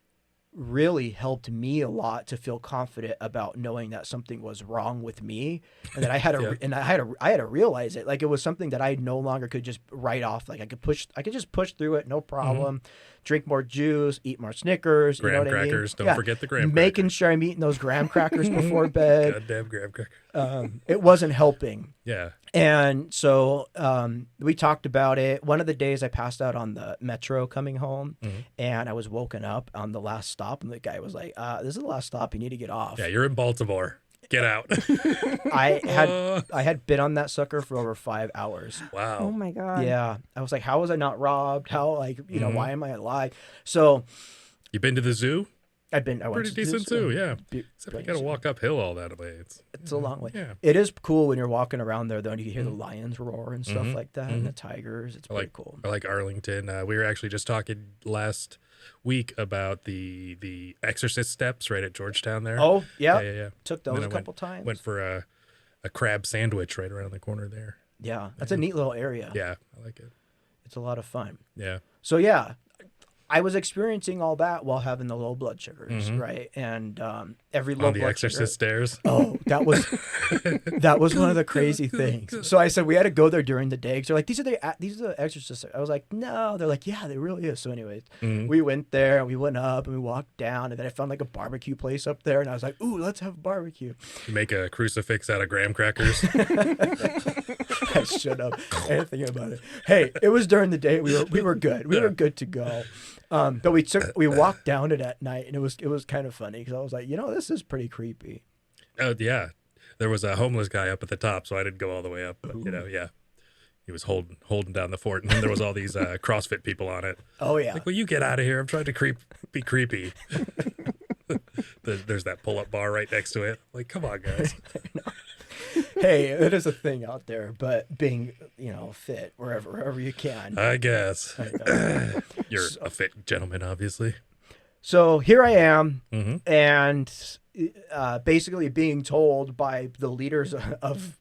really helped me a lot to feel confident about knowing that something was wrong with me, and that I had to Yeah. and I had to realize it. Like, it was something that I no longer could just write off. Like, I could just push through it, no problem. Drink more juice, eat more Snickers, you know Graham what I mean? crackers. Don't forget the graham Making crackers. sure I'm eating those graham crackers before bed. Goddamn graham cracker. It wasn't helping. Yeah. And so we talked about it. One of the days I passed out on the metro coming home, and I was woken up on the last stop, and the guy was like, "This is the last stop. You need to get off." Yeah, you're in Baltimore. Get out. I had been on that sucker for over 5 hours. Oh Wow. my God. Yeah, I was like, "How was I not robbed? How, like, you know, why am I alive?" So You been to the zoo? I went Pretty to decent zoo, yeah. Be- Except you got to walk uphill all that way. It's a long way. Yeah. It is cool when you're walking around there, though, and you hear the lions roar and stuff like that, and the tigers. It's pretty cool. I like Arlington. We were actually just talking last week about the Exorcist steps right at Georgetown there. Oh, yeah. Yeah. Took And those then a I couple times. Went for a crab sandwich right around the corner there. Yeah, that's a neat little area. Yeah, I like it. It's a lot of fun. Yeah. So yeah, I was experiencing all that while having the low blood sugars, right? And every low On the blood Exorcist sugar. stairs. Oh, that was one of the crazy things. So I said we had to go there during the day. 'Cause they're like, these are the Exorcists. I was like, no. They're like, yeah, they really is. So anyways, we went there and we went up and we walked down, and then I found like a barbecue place up there, and I was like, ooh, let's have barbecue. You make a crucifix out of graham crackers. I should have. I didn't think about it. Hey, it was during the day. We were good. We were good to go. But we walked down it at night, and it was kind of funny because I was like, this is pretty creepy. Oh yeah, there was a homeless guy up at the top, so I didn't go all the way up. But yeah, he was holding down the fort, and then there was all these CrossFit people on it. Oh yeah. Like, will you get out of here? I'm trying to be creepy. There's that pull-up bar right next to it. Like, come on, guys. Hey, it is a thing out there, but being fit wherever you can. I guess I know. you're a fit gentleman, obviously. So here I am, Mm-hmm. and basically being told by the leaders of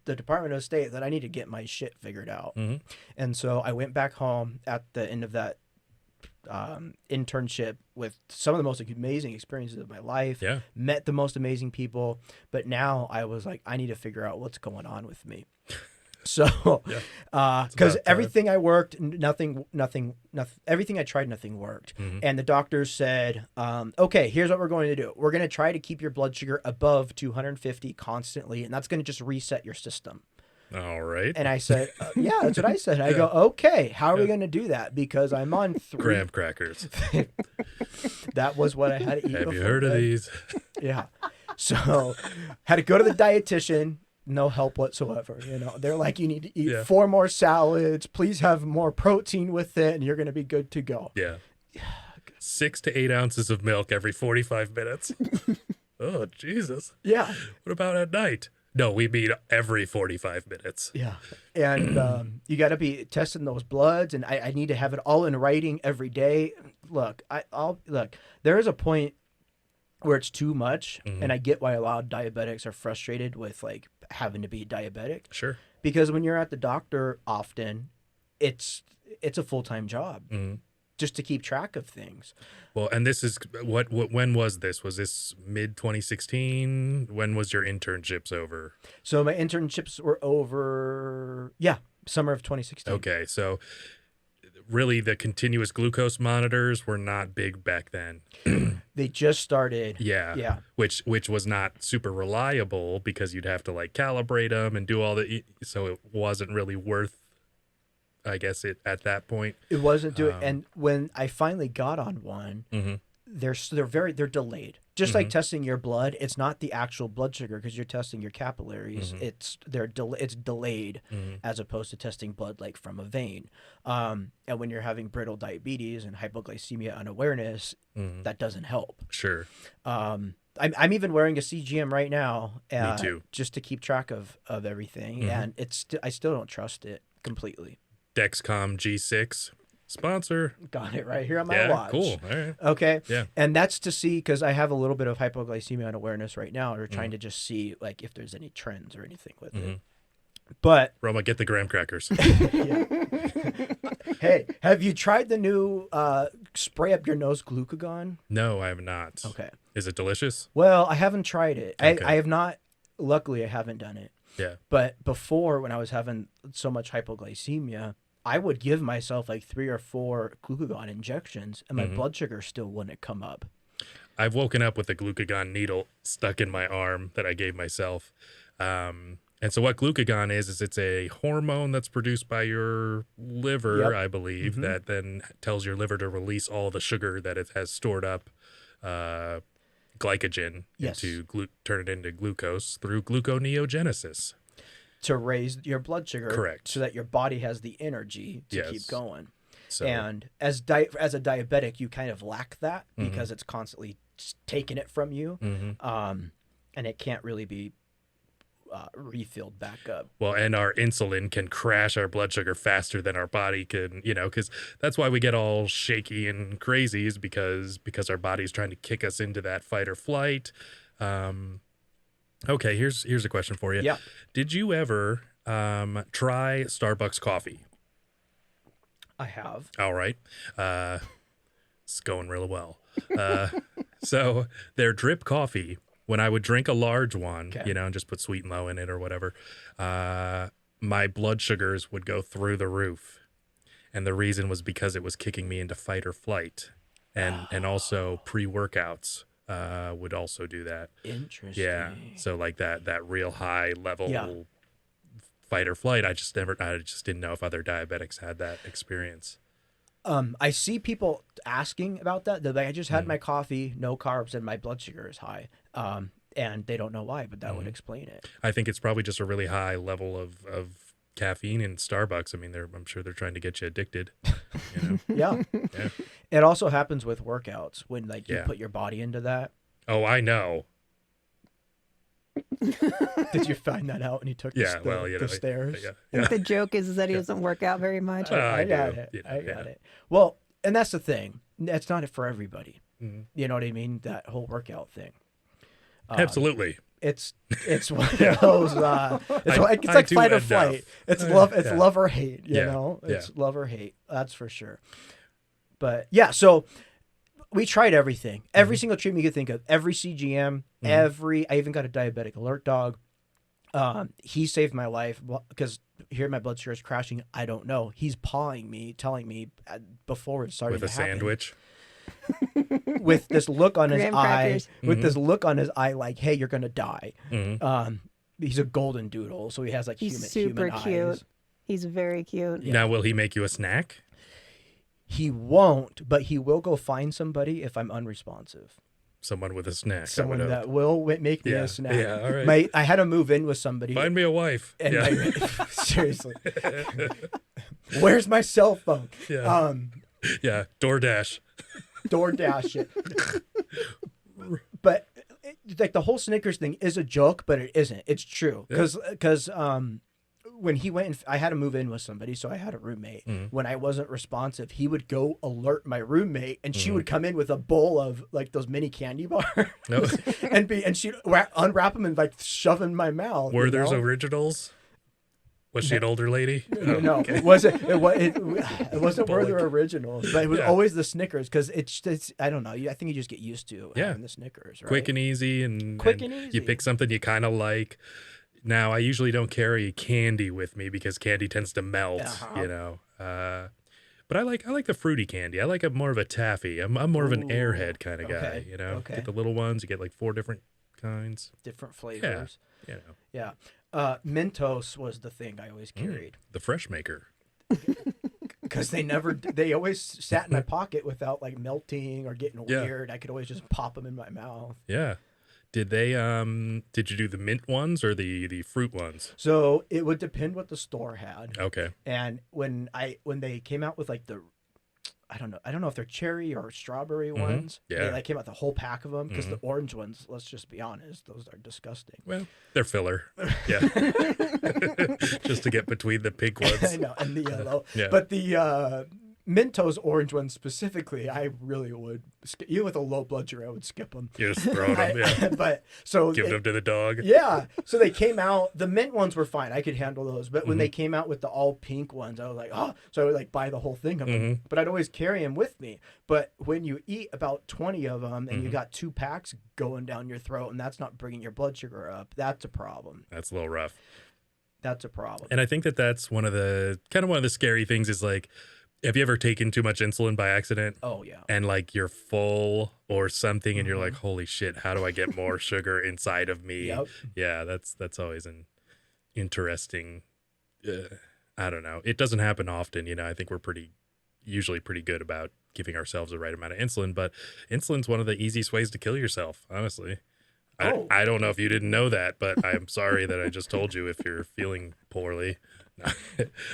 the Department of State that I need to get my shit figured out. Mm-hmm. And so I went back home at the end of that internship with some of the most amazing experiences of my life. Yeah. Met the most amazing people. But now I was like, I need to figure out what's going on with me. So, because about time. everything I worked, nothing, everything I tried, nothing worked. Mm-hmm. And the doctor said, okay, here's what we're going to do. We're going to try to keep your blood sugar above 250 constantly, and that's going to just reset your system. All right. And I said, yeah, that's what I said. I go, okay, how are we going to do that? Because I'm on 3. Graham crackers. That was what I had to eat. Have you before heard of bed. these? Yeah. So had to go to the dietitian. No help whatsoever. They're like, you need to eat 4 more salads. Please have more protein with it, and you're going to be good to go. Yeah. 6 to 8 ounces of milk every 45 minutes. Oh, Jesus. Yeah. What about at night? No, we mean every 45 minutes. Yeah. And you got to be testing those bloods, and I need to have it all in writing every day. Look, there is a point where it's too much, and I get why a lot of diabetics are frustrated with like having to be diabetic. Sure. Because when you're at the doctor often, it's a full-time job just to keep track of things. Well, and this is when was this? Was this mid 2016? When was your internships over? So my internships were over, summer of 2016. Okay, so really the continuous glucose monitors were not big back then. They just started. Yeah. Yeah. Which was not super reliable because you'd have to like calibrate them and do all the, so it wasn't really worth, I guess, it at that point. It wasn't doing, and when I finally got on one, Mm-hmm. they're delayed. Just like testing your blood, it's not the actual blood sugar because you're testing your capillaries. It's delayed as opposed to testing blood like from a vein. And when you're having brittle diabetes and hypoglycemia unawareness, that doesn't help. Sure. I'm even wearing a CGM right now. Me too. Just to keep track of everything, and I still don't trust it completely. Dexcom G6 sponsor. Got it right here on my watch. Cool. All right. Okay. Yeah. And that's to see, because I have a little bit of hypoglycemia unawareness right now. We're trying to just see like if there's any trends or anything with it. But Roma, get the graham crackers. yeah. Hey, have you tried the new spray up your nose glucagon? No, I have not. Okay. Is it delicious? Well, I haven't tried it. Okay. I have not. Luckily, I haven't done it. Yeah. But before, when I was having so much hypoglycemia, I would give myself like 3 or 4 glucagon injections, and my blood sugar still wouldn't come up. I've woken up with a glucagon needle stuck in my arm that I gave myself. And so what glucagon is it's a hormone that's produced by your liver, Yep. I believe, that then tells your liver to release all the sugar that it has stored up, glycogen, Yes. into turn it into glucose through gluconeogenesis. To raise your blood sugar. Correct. So that your body has the energy to Yes. keep going. So And as a diabetic, you kind of lack that because it's constantly taking it from you. And it can't really be refilled back up. well, and our insulin can crash our blood sugar faster than our body can, because that's why we get all shaky and crazy is because our body's trying to kick us into that fight or flight. Okay, here's a question for you. Yeah. Did you ever try Starbucks coffee? I have. All right. It's going really well. So their drip coffee, when I would drink a large one, Okay. and just put sweet and low in it or whatever, my blood sugars would go through the roof. And the reason was because it was kicking me into fight or flight. And also pre-workouts would also do that. Interesting. Yeah. So like that real high level Yeah. fight or flight, I just didn't know if other diabetics had that experience. I see people asking about that. They're like, I just had my coffee, no carbs, and my blood sugar is high. And they don't know why, but that would explain it. I think it's probably just a really high level of caffeine in Starbucks. I mean, I'm sure they're trying to get you addicted. Yeah. Yeah. It also happens with workouts when like you Yeah. put your body into that. Oh, I know. Did you find that out when you took Yeah. the, Well, the stairs? Yeah. I think the joke is that he doesn't work out very much. I I got do. it. Yeah, I got yeah. it. Well, and that's the thing. That's not it for everybody. Mhm. You know what I mean? That whole workout thing. Absolutely. It's one of those. It's I like do fight or enough. flight. It's Yeah. love. It's Yeah. love or hate. You Yeah. know, Yeah. it's love or hate. That's for sure. But yeah, so we tried everything, every single treatment you could think of, every CGM, I even got a diabetic alert dog. He saved my life because here my blood sugar is crashing. I don't know. He's pawing me, telling me before it started With a to happen, sandwich. with this look on his Graham eye, crackers. with this look on his eye, like, "Hey, you're gonna die." Mhm. He's a golden doodle, so he has like He's human super cute. eyes. He's very cute. Yeah. Now, will he make you a snack? He won't, but he will go find somebody if I'm unresponsive. Someone with a snack. I Someone would hope. that will make me Yeah, a snack. yeah, all right. I had to move in with somebody. Find me a wife. and Yeah. seriously, where's my cell phone? Yeah. Yeah. DoorDash. DoorDash it. But like the whole Snickers thing is a joke, but it isn't. It's true because when he went, I had to move in with somebody, so I had a roommate. When I wasn't responsive, he would go alert my roommate, and she would come in with a bowl of like those mini candy bars, No. and she'd unwrap them and like shove in my mouth. Were you there's know? originals? Was she an older lady? Oh, No, okay. it wasn't where the originals, but it was Yeah. always the Snickers because it's I don't know. I think you just get used to Yeah. having the Snickers, right? Quick and easy, and Quick and and easy. You pick something you kind of like. Now, I usually don't carry candy with me because candy tends to melt, but I like the fruity candy. I like more of a taffy. I'm more of an airhead kind of guy, Okay, you know. okay. Get the little ones. You get like 4 different kinds. Different flavors. You know, Yeah. Mentos was the thing I always carried the fresh maker. because they always sat in my pocket without like melting or getting Yeah. weird. I could always just pop them in my mouth. Yeah. Did they did you do the mint ones or the fruit ones? So it would depend what the store had. Okay. And when they came out with like I don't know if they're cherry or strawberry ones. Yeah. They like came out the whole pack of them because the orange ones, let's just be honest, those are disgusting. Well, they're filler. Yeah. Just to get between the pink I ones. know, and the yellow. Yeah. But the Mentos orange ones specifically, I really would. Even with a low blood sugar, I would skip them. You're just throwing them, yeah. But so Giving them to the dog. yeah. So they came out. The mint ones were fine. I could handle those. But when they came out with the all pink ones, I was like, oh. So I would like buy the whole thing of them. But I'd always carry them with me. But when you eat about 20 of them and you got 2 packs going down your throat, and that's not bringing your blood sugar up, that's a problem. That's a little rough. That's a problem. And I think that's one of the scary things is like, have you ever taken too much insulin by accident? Oh yeah. And like you're full or something and you're like, holy shit, how do I get more sugar inside of me? Yep. Yeah, that's always an interesting, I don't know. It doesn't happen often, you know. I think we're usually pretty good about giving ourselves the right amount of insulin, but insulin's one of the easiest ways to kill yourself, honestly. I don't know if you didn't know that, but I'm sorry that I just told you if you're feeling poorly.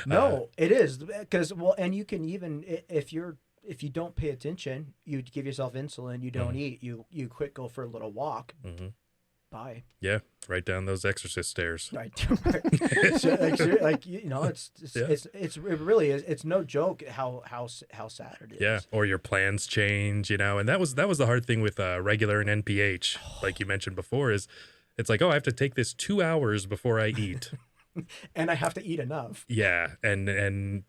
No, it is because and you can even if you don't pay attention, you give yourself insulin, you don't eat, you quit, go for a little walk. Bye. Yeah, right down those exorcist stairs. Right. So, like you know, it really is. It's no joke how sad it is. Yeah, or your plans change, you know, and that was the hard thing with regular and NPH, like you mentioned before, is it's like, oh, I have to take this 2 hours before I eat. And I have to eat enough. Yeah, and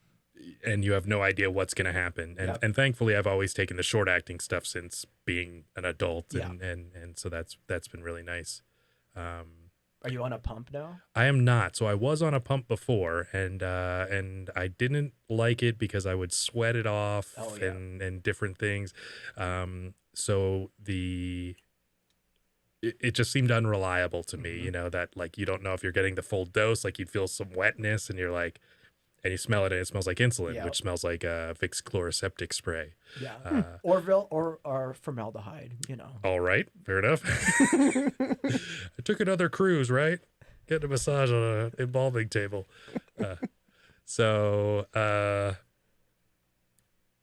you have no idea what's going to happen. And thankfully, I've always taken the short acting stuff since being an adult, and so that's been really nice. Are you on a pump now? I am not. So I was on a pump before, and I didn't like it because I would sweat it off and different things. So it just seemed unreliable to me, you know, that like you don't know if you're getting the full dose, like you'd feel some wetness and you're like, and you smell it and it smells like insulin, which smells like Vicks chloroseptic spray. Yeah. Or formaldehyde, you know. All right. Fair enough. I took another cruise, right? Getting a massage on an embalming table.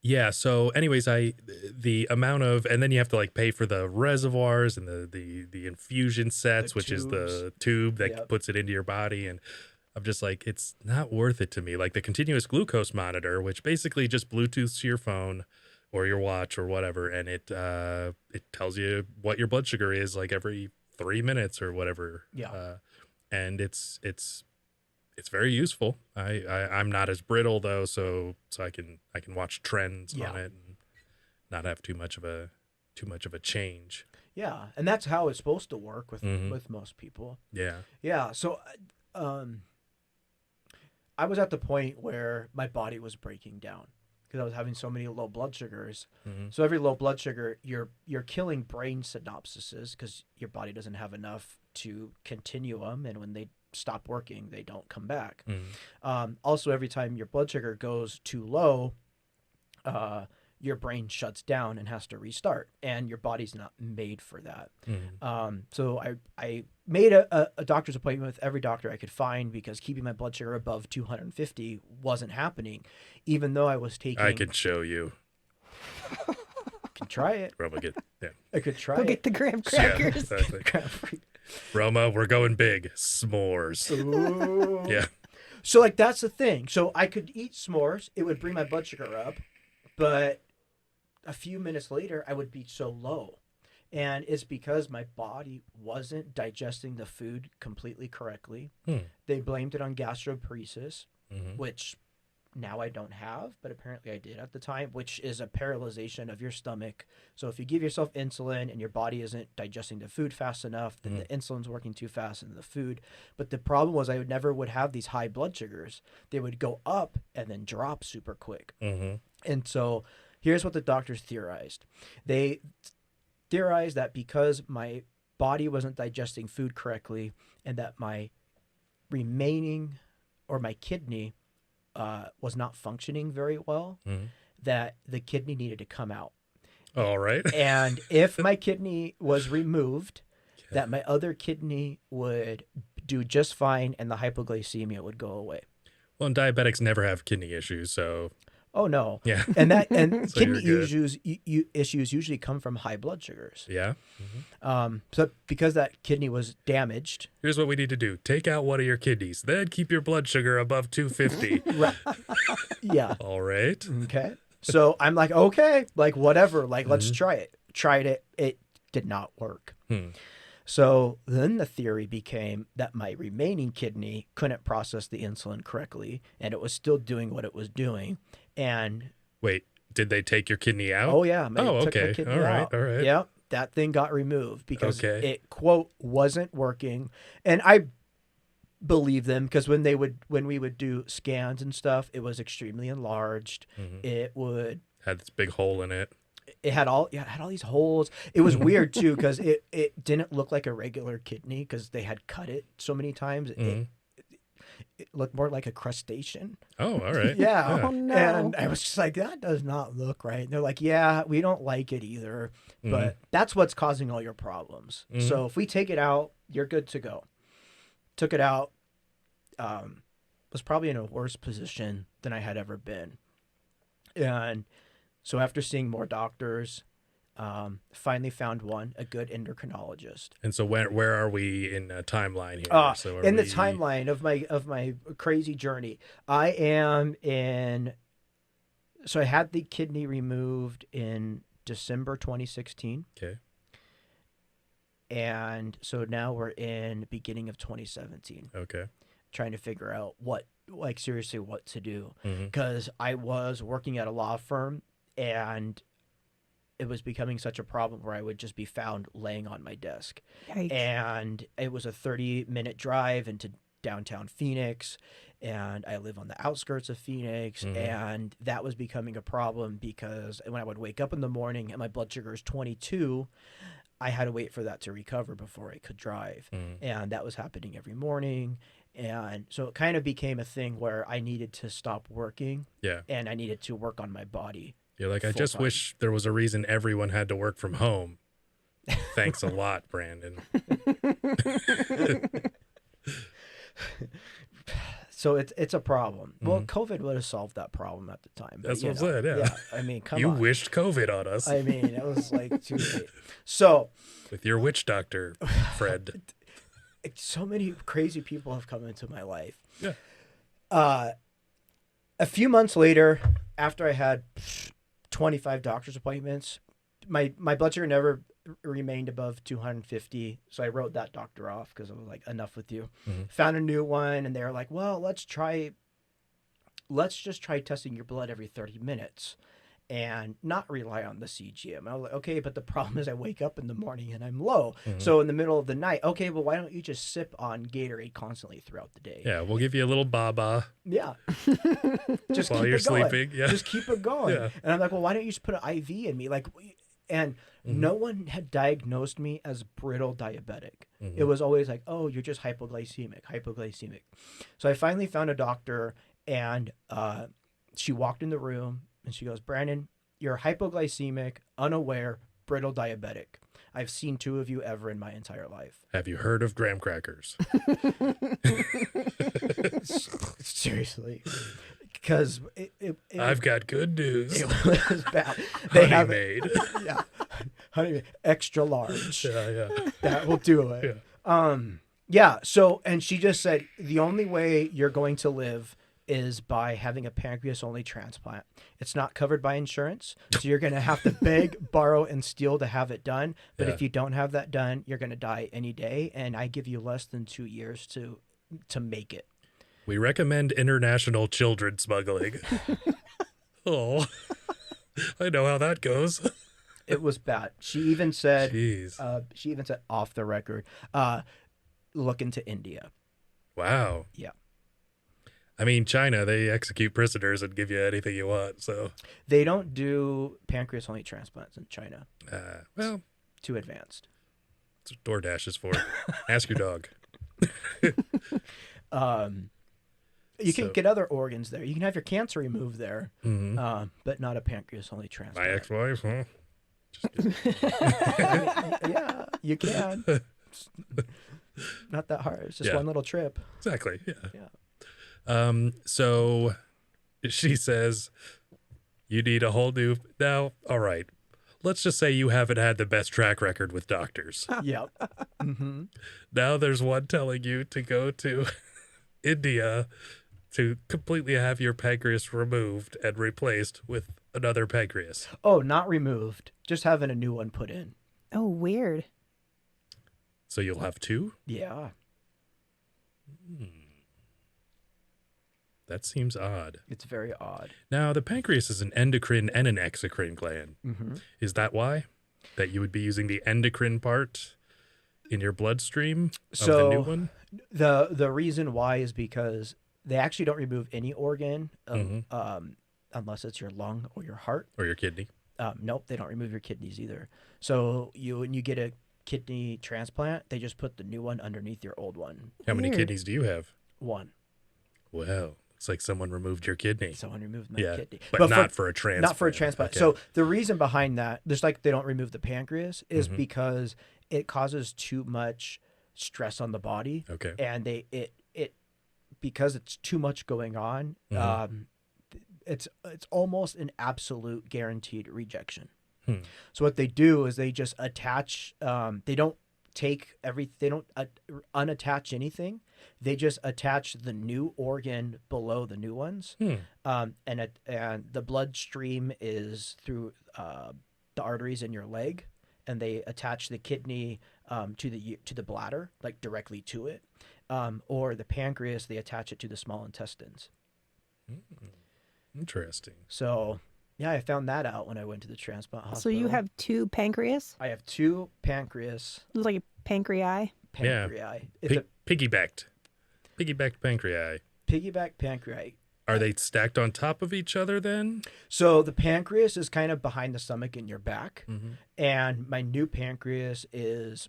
Yeah. So anyways, the amount of, and then you have to like pay for the reservoirs and the infusion sets, which is the tube that puts it into your body. And I'm just like, it's not worth it to me. Like the continuous glucose monitor, which basically just Bluetooths to your phone or your watch or whatever. And it tells you what your blood sugar is like every 3 minutes or whatever. Yeah. And it's very useful. I'm not as brittle though, so I can watch trends on it and not have too much of a change. Yeah, and that's how it's supposed to work with most people. Yeah. Yeah. So, I was at the point where my body was breaking down because I was having so many low blood sugars. So every low blood sugar, you're killing brain synapses because your body doesn't have enough to continue them, and when they stop working, they don't come back. Also, every time your blood sugar goes too low, your brain shuts down and has to restart, and your body's not made for that. So I made a doctor's appointment with every doctor I could find because keeping my blood sugar above 250 wasn't happening, even though I was taking. I can show you. I can try it. Roma, I could try Go it. get the graham Yeah, crackers. exactly. Roma, we're going big. S'mores. Ooh. Yeah. So like that's the thing. So I could eat s'mores. It would bring my blood sugar up, but a few minutes later I would be so low. And it's because my body wasn't digesting the food completely correctly. They blamed it on gastroparesis, which now I don't have, but apparently I did at the time, which is a paralyzation of your stomach. So if you give yourself insulin and your body isn't digesting the food fast enough, then the insulin's working too fast in the food. But the problem was I never would have these high blood sugars. They would go up and then drop super quick. And so here's what the doctors theorized. They theorized that because my body wasn't digesting food correctly and that my remaining or my kidney was not functioning very well, that the kidney needed to come out. All right. And if my kidney was removed, that my other kidney would do just fine and the hypoglycemia would go away. Well, and diabetics never have kidney issues, so. Oh no. Yeah. And So kidney you're good. issues usually come from high blood sugars. Yeah. So because that kidney was damaged. Here's what we need to do. Take out one of your kidneys, then keep your blood sugar above 250. Yeah. All right. Okay. So I'm like, okay, like whatever, like let's Mhm. try it. Tried it. It did not work. Hmm. So then the theory became that my remaining kidney couldn't process the insulin correctly and it was still doing what it was doing. And Wait, did they take your kidney out? oh yeah, Oh, took my okay. kidney All right. out. All right. Yep, that thing got removed because Okay. it quote wasn't working. And I believe them because when we would do scans and stuff, it was extremely enlarged. Mhm. It Had this big hole in it. had all these holes. It was weird too because it didn't look like a regular kidney because they had cut it so many times. Mhm. It looked more like a crustacean. Oh, all right. Yeah. Oh no. And I was just like, that does not look right. And they're like, yeah, we don't like it either, Mhm. but that's what's causing all your problems. Mhm. So if we take it out, you're good to go. Took it out. Was probably in a worse position than I had ever been. And so after seeing more doctors, finally found one, a good endocrinologist. And so where are we in a timeline here? So are In the we- timeline of my crazy journey, I am in. So I had the kidney removed in December 2016, Okay. and so now we're in beginning of 2017, Okay. trying to figure out seriously what to do, Mhm. because I was working at a law firm and it was becoming such a problem where I would just be found laying on my desk. Yikes. And it was a 30-minute drive into downtown Phoenix, and I live on the outskirts of Phoenix. Mhm. And that was becoming a problem because when I would wake up in the morning and my blood sugar is 22, I had to wait for that to recover before I could drive. Mhm. And that was happening every morning. And so it kind of became a thing where I needed to stop working Yeah. and I needed to work on my body. You're like, I just Full-time. wish there was a reason everyone had to work from home. Thanks a lot, Brandon. So it's a problem. Well, Mhm. COVID would have solved that problem at the time. But, That's you what know, I'm saying, yeah. I mean, come You on. wished COVID on us I mean, it was like too late. So with your witch doctor, Fred. so many crazy people have come into my life. Yeah. A few months later, after I had 25 doctor's appointments, my blood sugar never remained above 250. So I wrote that doctor off because I was like, enough with you. Mhm. Found a new one, and they were like, well, let's just try testing your blood every 30 minutes and not rely on the CGM. I was like, okay, but the problem is I wake up in the morning and I'm low. Mhm. So in the middle of the night, okay, well, why don't you just sip on Gatorade constantly throughout the day? Yeah, we'll give you a little baba Yeah. Just while keep you're it going. sleeping. Yeah. Just keep it going. Yeah. And I'm like, well, why don't you just put an IV in me? And Mhm. no one had diagnosed me as brittle diabetic. Mhm. It was always like, oh, you're just hypoglycemic. So I finally found a doctor, and she walked in the room and she goes, Brandon, you're hypoglycemic, unaware, brittle diabetic. I've seen two of you ever in my entire life. Have you heard of graham crackers? Seriously. Because I've got good news. it was bad. Honey have made. yeah, honey, extra large. Yeah, yeah. That will do it. Yeah. So, and she just said the only way you're going to live is by having a pancreas only transplant. It's not covered by insurance, so you're going to have to beg, borrow, and steal to have it done. But Yeah. if you don't have that done, you're going to die any day. And I give you less than 2 years to make it. We recommend international children smuggling. Oh, I know how that goes. It was bad. She even said, Jeez. off the record, look into India. Wow. Yeah. I mean, China, they execute prisoners and give you anything you want. So, They don't do pancreas only transplants in China. well, Too advanced. that's what DoorDash is for. Ask your dog. You can So- get other organs there. You can have your cancer removed there, Mhm. but not a pancreas only My transplant. ex-wife, huh? Just kidding. Yeah, you can. Not that hard. It's just Yeah. one little trip. Exactly. Yeah. Yeah. So she says, you need a whole new. Now, all right. Let's just say you haven't had the best track record with doctors. Yep. Mm-hmm. Now there's one telling you to go to India to completely have your pancreas removed and replaced with another pancreas. Oh, not removed. Just having a new one put in. Oh, weird. So you'll have two? Yeah. That seems odd. It's very odd. Now, the pancreas is an endocrine and an exocrine gland. Mm-hmm. Is that why? That you would be using the endocrine part in your bloodstream of the new one? The reason why is because they actually don't remove any organ unless it's your lung or your heart. Or your kidney? Nope, they don't remove your kidneys either. So when you get a kidney transplant, they just put the new one underneath your old one. How many Weird. kidneys do you have? One. Well, it's like someone removed your kidney. Someone removed my kidney. But not for a transplant. Not for a transplant. Okay. So the reason behind that, just like they don't remove the pancreas, is Mm-hmm. because it causes too much stress on the body. Okay. And it because it's too much going on, it's almost an absolute guaranteed rejection. So what they do is they just attach. They don't unattach anything. They just attach the new organ below the new ones. And the bloodstream is through the arteries in your leg, and they attach the kidney to the bladder, like directly to it, or the pancreas. They attach it to the small intestines. Interesting. So, yeah, I found that out when I went to the transplant hospital. So you have two pancreas? I have two pancreas. Looks like a pancreas. Pancreas. It's a Piggybacked pancreas. piggyback pancreas. Are they stacked on top of each other then? So the pancreas is kind of behind the stomach in your back, and my new pancreas is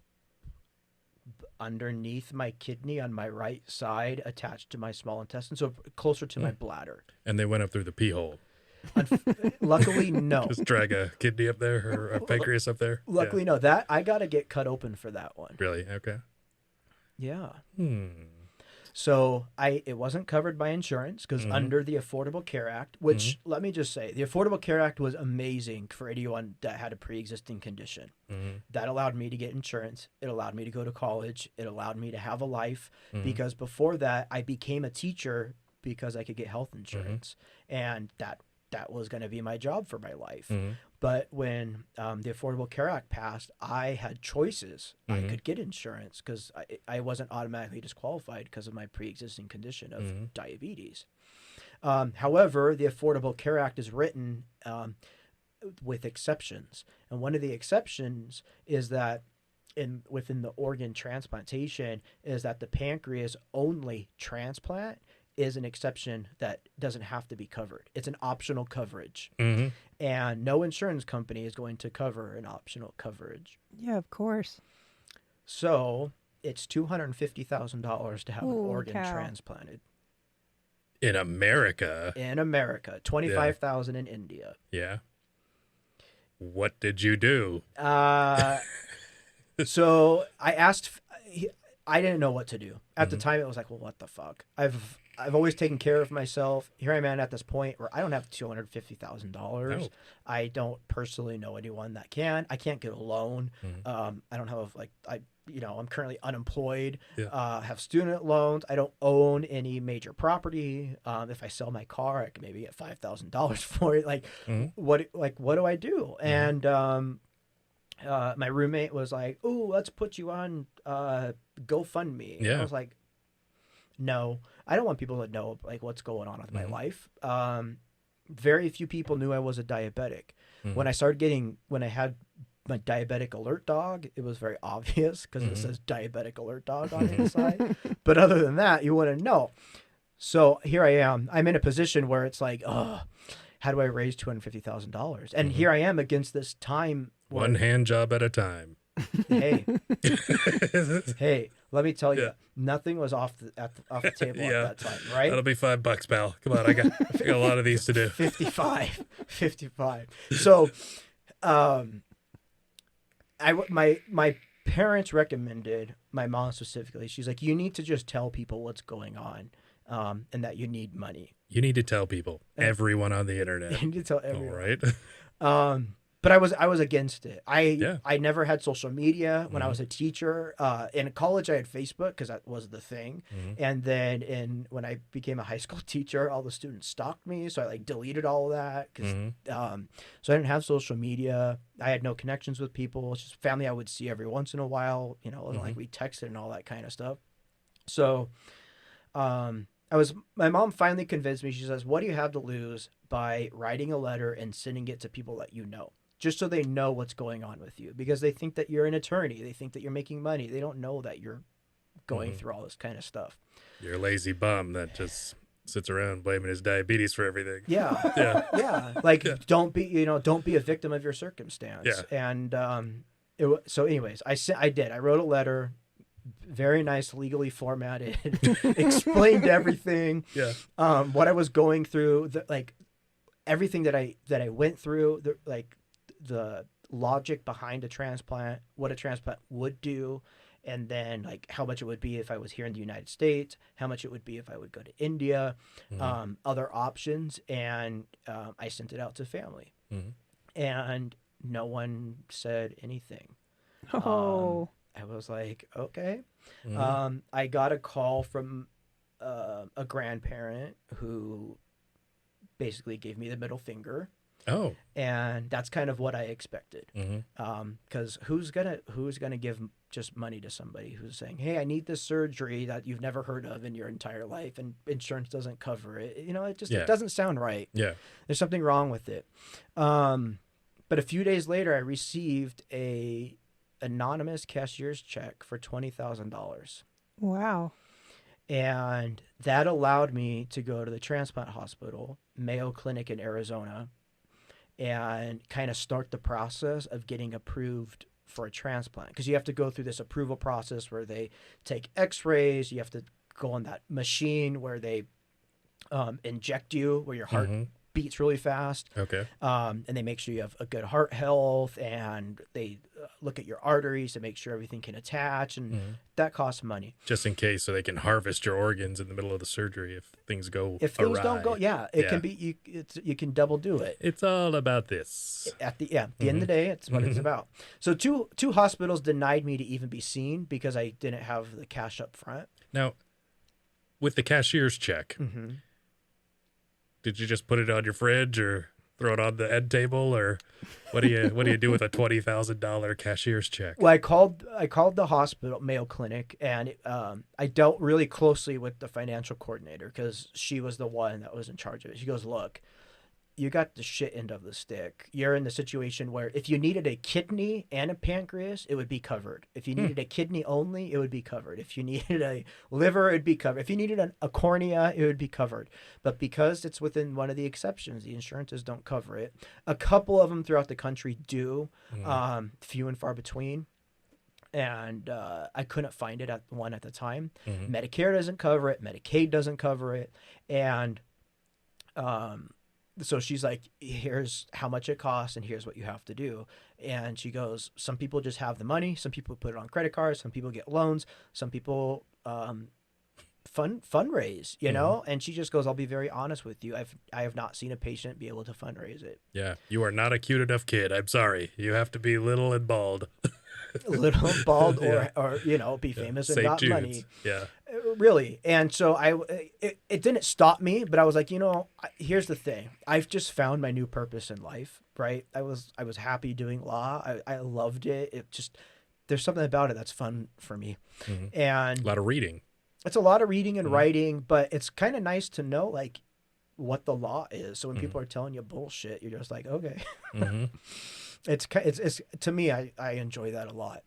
underneath my kidney on my right side, attached to my small intestine, so closer to my bladder. And they went up through the pee hole. Luckily, no. Just drag a kidney up there or a pancreas up there? Luckily, no. That I got to get cut open for that one. Really? Okay. Yeah. So it wasn't covered by insurance because under the Affordable Care Act, which let me just say, the Affordable Care Act was amazing for anyone that had a pre-existing condition. That allowed me to get insurance. It allowed me to go to college. It allowed me to have a life because before that, I became a teacher because I could get health insurance, and that was going to be my job for my life. But when the Affordable Care Act passed, I had choices. I could get insurance because I wasn't automatically disqualified because of my pre-existing condition of diabetes. However, the Affordable Care Act is written with exceptions. And one of the exceptions is that within the organ transplantation is that the pancreas only transplant is an exception that doesn't have to be covered. It's an optional coverage. And no insurance company is going to cover an optional coverage. Yeah, of course. So it's $250,000 to have an Ooh, organ cow. transplanted. In America? In America. $25,000 in India. Yeah. What did you do? So I asked... I didn't know what to do. At the time, it was like, well, what the fuck? I've always taken care of myself. Here I am at this point where I don't have $250,000. No. I don't personally know anyone that can. I can't get a loan. I don't have I'm currently unemployed. Have student loans. I don't own any major property. If I sell my car, I can maybe get $5,000 for it. What do I do? And my roommate was like, "Oh, let's put you on GoFundMe." And I was like, "No, I don't want people to know like what's going on with my life." Very few people knew I was a diabetic. When I had my Diabetic Alert Dog, it was very obvious because it says Diabetic Alert Dog on the inside. But other than that, you wouldn't know. So here I am. I'm in a position where it's like, oh, how do I raise $250,000? And here I am against this time. One hand job at a time. Hey, let me tell you, nothing was off the table at that time, right? That'll be $5, pal. Come on, I got a lot of these to do. 55. So, my parents recommended, my mom specifically, she's like, you need to just tell people what's going on, and that you need money. You need to tell people, everyone on the internet. You need to tell everyone. All right. But I was against it. Yeah. I never had social media when I Mhm. was a teacher. In college, I had Facebook because that was the thing. Mhm. And then when I became a high school teacher, all the students stalked me, so I like deleted all of that because Mhm. so I didn't have social media. I had no connections with people. It's just family I would see every once in a while. You know, it wasn't like we texted and all that kind of stuff. So my mom finally convinced me. She says, "What do you have to lose by writing a letter and sending it to people that you know, just so they know what's going on with you? Because they think that you're an attorney, they think that you're making money, they don't know that you're going through all this kind of stuff." You're a lazy bum that just sits around blaming his diabetes for everything. Yeah, Yeah. yeah. Like don't be a victim of your circumstance. Yeah. And so, anyways, I did. I wrote a letter, very nice, legally formatted, explained everything. Yeah. What I was going through, like everything that I went through, the logic behind a transplant, what a transplant would do, and then like how much it would be if I was here in the United States, how much it would be if I would go to India, other options, and I sent it out to family, and no one said anything. Oh, I was like, okay. I got a call from a grandparent who basically gave me the middle finger, Oh. and that's kind of what I expected. Because who's gonna give just money to somebody who's saying, "Hey, I need this surgery that you've never heard of in your entire life, and insurance doesn't cover it." You know, it doesn't sound right. Yeah. There's something wrong with it. But a few days later, I received a anonymous cashier's check for $20,000. wow. And that allowed me to go to the transplant hospital, Mayo Clinic in Arizona, and kind of start the process of getting approved for a transplant. Because you have to go through this approval process where they take x-rays, you have to go on that machine where they inject you, where your heart beats really fast. Okay. And they make sure you have a good heart health, and they look at your arteries to make sure everything can attach, and that costs money. Just in case, so they can harvest your organs in the middle of the surgery if things go If things awry. don't go, it can be you can double do it. It's all about this. At the end of the day, it's what it's about. So two hospitals denied me to even be seen because I didn't have the cash up front. Now, with the cashier's check, did you just put it on your fridge or throw it on the end table, or what do you do with a $20,000 cashier's check? Well, I called the hospital, Mayo Clinic, and I dealt really closely with the financial coordinator because she was the one that was in charge of it. She goes, "Look, you got the shit end of the stick. You're in the situation where if you needed a kidney and a pancreas, it would be covered. If you needed a kidney only, it would be covered. If you needed a liver, it'd be covered. If you needed a cornea, it would be covered. But because it's within one of the exceptions, the insurances don't cover it. A couple of them throughout the country do, few and far between. And I couldn't find it at one at the time. Medicare doesn't cover it. Medicaid doesn't cover it. And so she's like, "Here's how much it costs, and here's what you have to do." And she goes, "Some people just have the money. Some people put it on credit cards. Some people get loans. Some people fundraise, you know?" And she just goes, "I'll be very honest with you. I have not seen a patient be able to fundraise it." Yeah, you are not a cute enough kid. I'm sorry. You have to be little and bald. Little bald or be famous and St. got Jude's. money. Yeah. Really. And so it didn't stop me, but I was like, here's the thing. I've just found my new purpose in life, right? I was happy doing law. I loved it. There's something about it that's fun for me. And A lot of reading. it's a lot of reading and writing, but it's kind of nice to know like what the law is. So when people are telling you bullshit, you're just like, okay. It's to me, I enjoy that a lot.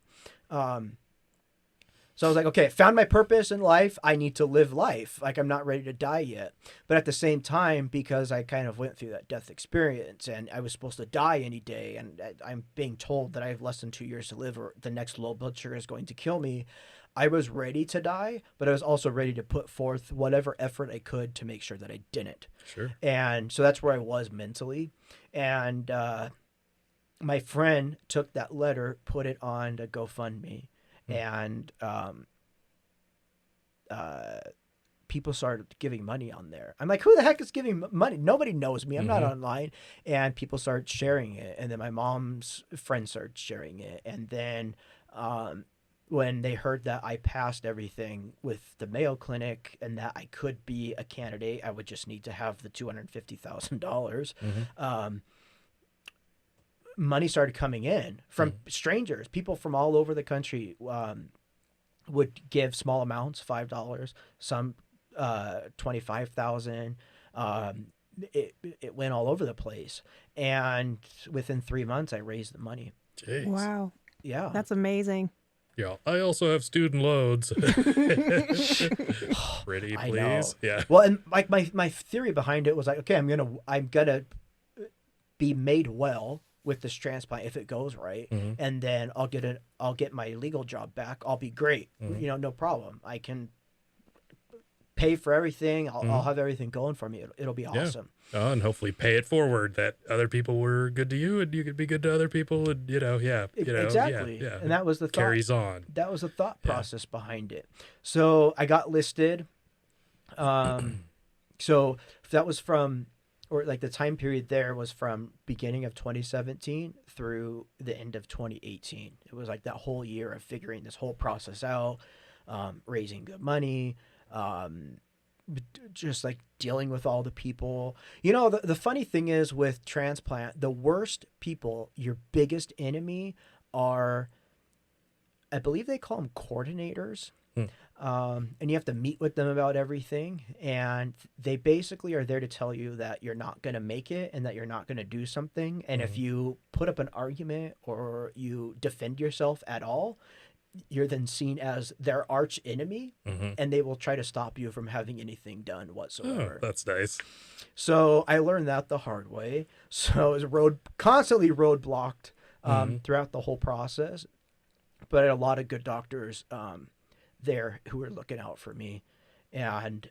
So I was like, okay, found my purpose in life. I need to live life. Like, I'm not ready to die yet. But at the same time, because I kind of went through that death experience and I was supposed to die any day, and I'm being told that I have less than 2 years to live or the next low blood sugar is going to kill me, I was ready to die, but I was also ready to put forth whatever effort I could to make sure that I didn't. Sure. And so that's where I was mentally. And my friend took that letter, put it on to GoFundMe, and people started giving money on there. I'm like, who the heck is giving money? Nobody knows me. I'm not online. And people started sharing it. And then my mom's friends started sharing it. And then when they heard that I passed everything with the Mayo Clinic and that I could be a candidate, I would just need to have the $250,000. Money started coming in from strangers, people from all over the country. Would give small amounts, $5, some 25,000. It went all over the place, and within 3 months, I raised the money. Jeez. Wow. Yeah, That's amazing. Yeah, I also have student loans. Pretty, I know. please. Yeah. Well, and like my theory behind it was like, okay, I'm gonna be made well with this transplant if it goes right, and then I'll get my legal job back. I'll be great. No problem. I can pay for everything. I'll have everything going for me. It'll be awesome. Oh, and hopefully pay it forward that other people were good to you and you could be good to other people, and Exactly. Yeah. And that was the thought. Carries on. That was the thought process behind it. So I got listed. So that was the time period there was from beginning of 2017 through the end of 2018. It was like that whole year of figuring this whole process out, raising good money, just like dealing with all the people. The funny thing is with transplant, the worst people, your biggest enemy are, I believe they call them coordinators. And you have to meet with them about everything. And they basically are there to tell you that you're not going to make it and that you're not going to do something. And if you put up an argument or you defend yourself at all, you're then seen as their arch enemy, and they will try to stop you from having anything done whatsoever. Oh, that's nice. So I learned that the hard way. So I was constantly roadblocked throughout the whole process. But I had a lot of good doctors there who were looking out for me and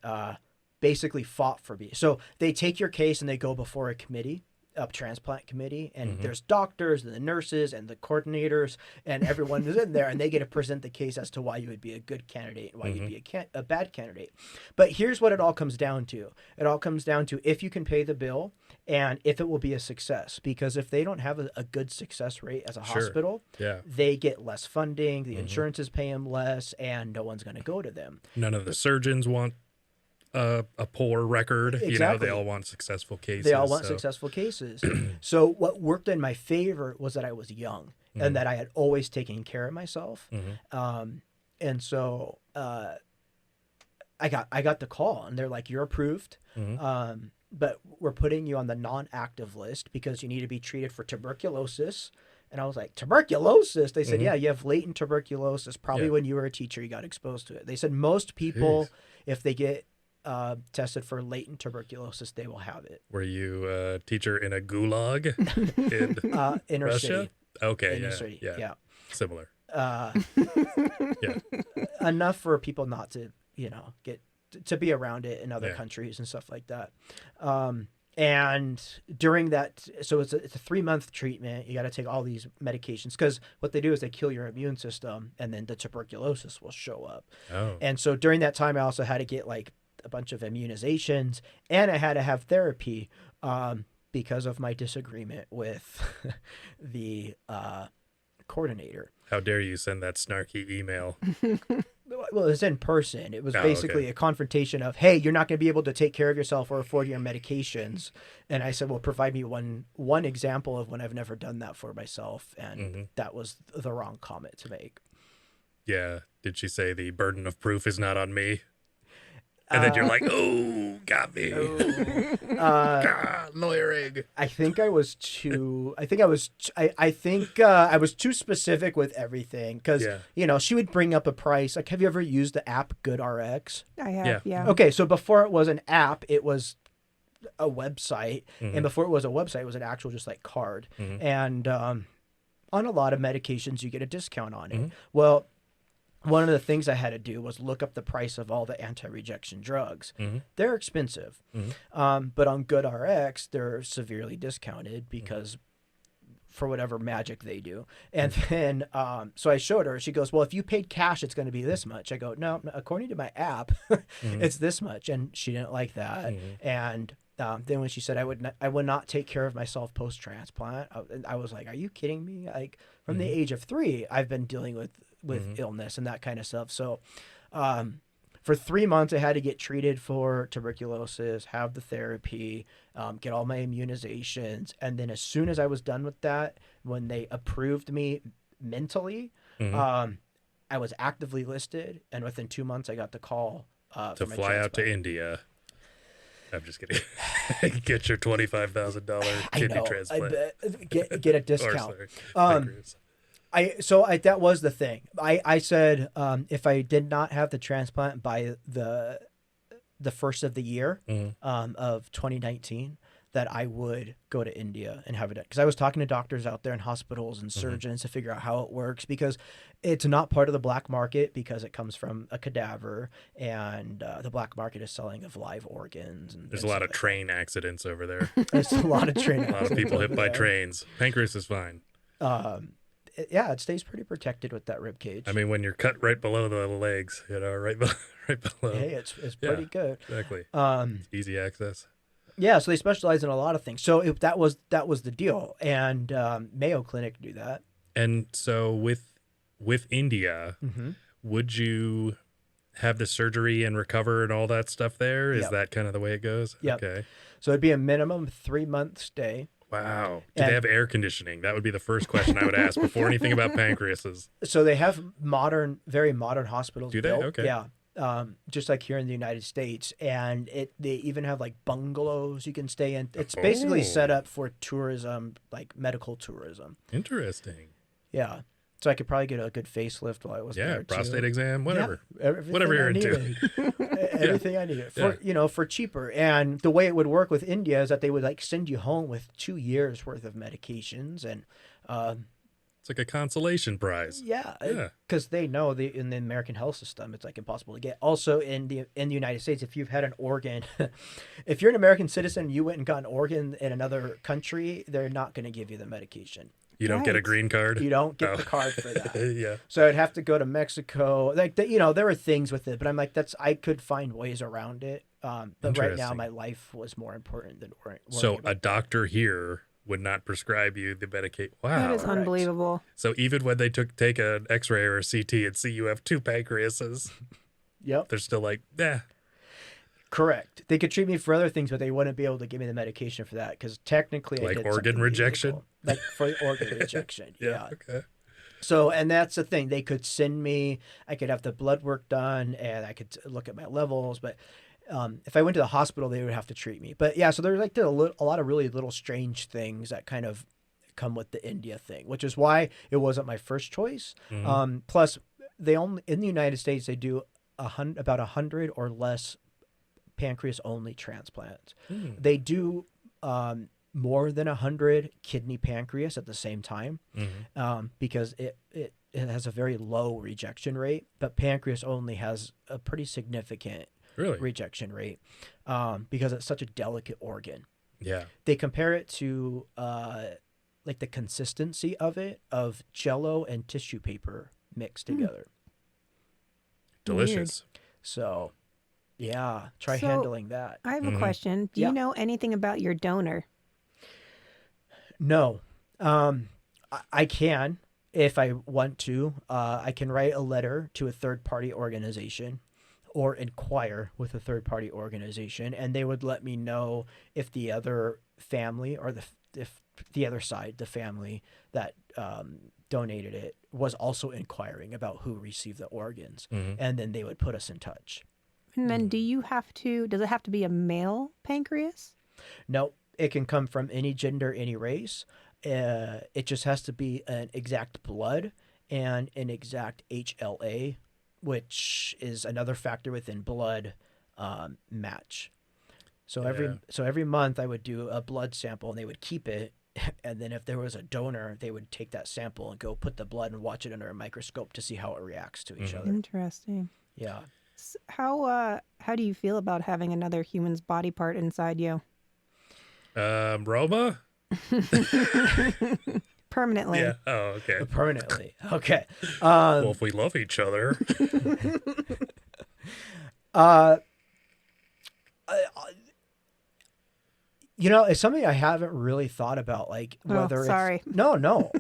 basically fought for me. So they take your case and they go before a committee, a transplant committee, and there's doctors and the nurses and the coordinators and everyone who's in there, and they get to present the case as to why you would be a good candidate and why you'd be a bad candidate. But here's what it all comes down to. It all comes down to if you can pay the bill and if it will be a success. Because if they don't have a good success rate as a hospital, they get less funding, the insurances pay them less, and no one's going to go to them. None of the surgeons want a poor record. Exactly. They all want successful cases. They all want successful cases. So what worked in my favor was that I was young and that I had always taken care of myself. And so I got the call and they're like, you're approved. But we're putting you on the non-active list because you need to be treated for tuberculosis. And I was like, tuberculosis? They said, yeah, you have latent tuberculosis. Probably when you were a teacher, you got exposed to it. They said most people, if they get tested for latent tuberculosis, they will have it. Were you a teacher in a gulag in Inner Russia? city. Okay, Inner city. Yeah. Similar. Enough for people not to, get to be around it in other countries and stuff like that. And during that, so it's a 3-month treatment. You got to take all these medications because what they do is they kill your immune system and then the tuberculosis will show up. And so during that time, I also had to get like a bunch of immunizations and I had to have therapy because of my disagreement with the coordinator. How dare you send that snarky email? Well, it was in person. It was basically a confrontation of, hey, you're not going to be able to take care of yourself or afford your medications. And I said, well, provide me one example of when I've never done that for myself. And that was the wrong comment to make. Yeah. Did she say the burden of proof is not on me? And then you're like, oh, got me. Lawyering. I think I was too specific with everything because, she would bring up a price. Like, have you ever used the app GoodRx? I have, yeah. Okay, so before it was an app, it was a website. And before it was a website, it was an actual just like card. And on a lot of medications, you get a discount on it. Well, one of the things I had to do was look up the price of all the anti-rejection drugs. They're expensive. But on GoodRx, they're severely discounted because for whatever magic they do. And then, so I showed her. She goes, "Well, if you paid cash, it's going to be this much." I go, "No, according to my app, it's this much." And she didn't like that. And then when she said I would not take care of myself post transplant, I was like, "Are you kidding me?" Like from the age of 3, I've been dealing with illness and that kind of stuff. So, for 3 months, I had to get treated for tuberculosis, have the therapy, get all my immunizations. And then as soon as I was done with that, when they approved me mentally, I was actively listed. And within 2 months, I got the call to fly out to India. I'm just kidding. Get your $25,000 kidney transplant. Get a discount. Pancreas. That was the thing. I said if I did not have the transplant by the first of the year of 2019, that I would go to India and have it, because I was talking to doctors out there in hospitals and surgeons to figure out how it works, because it's not part of the black market because it comes from a cadaver, and the black market is selling of live organs. And there's a lot of train accidents over there. There's a lot of train. A lot of people hit by trains. Pancreas is fine. It stays pretty protected with that rib cage. I mean, when you're cut right below the legs, right below. Hey, it's pretty good. Exactly. Easy access. Yeah, so they specialize in a lot of things. So that was the deal, and Mayo Clinic knew that. And so with India, would you have the surgery and recover and all that stuff there? Is that kind of the way it goes? Yep. Okay. So it'd be a minimum 3-month stay. Wow. Do they have air conditioning? That would be the first question I would ask before anything about pancreases. So they have very modern hospitals. Do they? Built. Okay. Yeah. Just like here in the United States, and they even have like bungalows you can stay in. It's basically set up for tourism, like medical tourism. Interesting. Yeah. So I could probably get a good facelift while I was there. Yeah, prostate exam, whatever. Yeah, whatever you're into. Everything I needed for cheaper. And the way it would work with India is that they would like send you home with 2 years worth of medications, and it's like a consolation prize. Yeah. Because they know in the American health system, it's like impossible to get. Also in the United States, if you've had an organ, if you're an American citizen, you went and got an organ in another country, they're not going to give you the medication. You don't get a green card? You don't get the card for that. Yeah. So I'd have to go to Mexico. Like, there were things with it, but I'm like, I could find ways around it. But right now, my life was more important than worrying. So a doctor here would not prescribe you the medication. Wow. That is unbelievable. So even when they take an x-ray or a CT and see you have 2 pancreases, they're still like, Correct. They could treat me for other things, but they wouldn't be able to give me the medication for that, because technically like organ rejection? Illegal. Like for organ rejection. Yeah. Okay. So, and that's the thing. They could send me, I could have the blood work done, and I could look at my levels, but if I went to the hospital, they would have to treat me. But yeah, so there's like a lot of really little strange things that kind of come with the India thing, which is why it wasn't my first choice. Plus, in the United States, they do about 100 or less pancreas only transplants. They do more than 100 kidney pancreas at the same time, because it has a very low rejection rate, but pancreas only has a pretty significant rejection rate, because it's such a delicate organ. Yeah. They compare it to like the consistency of Jell-O and tissue paper mixed together. Delicious. Weird. So yeah, try handling that. I have a question. Do you know anything about your donor? No. I can, if I want to. I can write a letter to a third-party organization or inquire with a third-party organization, and they would let me know if the other family, or if the other side, the family that donated it, was also inquiring about who received the organs, and then they would put us in touch. And then does it have to be a male pancreas? No, it can come from any gender, any race. It just has to be an exact blood and an exact HLA, which is another factor within blood match. So every month I would do a blood sample, and they would keep it. And then if there was a donor, they would take that sample and go put the blood and watch it under a microscope to see how it reacts to each other. Interesting. Yeah. How do you feel about having another human's body part inside you? Roma? permanently. Yeah. Oh, okay. Permanently. Okay. Well, if we love each other. Uh, it's something I haven't really thought about, like whether sorry. it's no,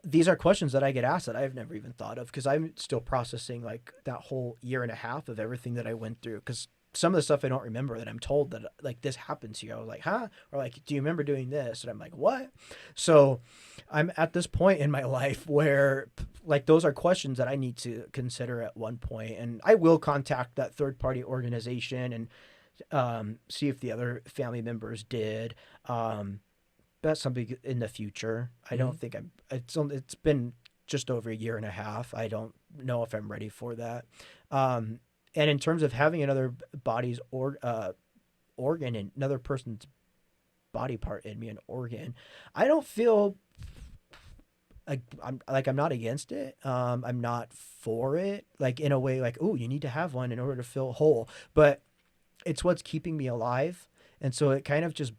these are questions that I get asked that I've never even thought of because I'm still processing like that whole year and a half of everything that I went through. Because some of the stuff I don't remember that I'm told that like this happened to you. I was like, huh? Or like, do you remember doing this? And I'm like, what? So I'm at this point in my life where like those are questions that I need to consider at one point, and I will contact that third party organization and see if the other family members did. That's something in the future. I don't think it's been just over a year and a half. I don't know if I'm ready for that. And in terms of having another body's organ and another person's body part in me, an organ, I don't feel like I'm not against it. I'm not for it. Like in a way, like, oh, you need to have one in order to feel whole. But it's what's keeping me alive, and so it kind of just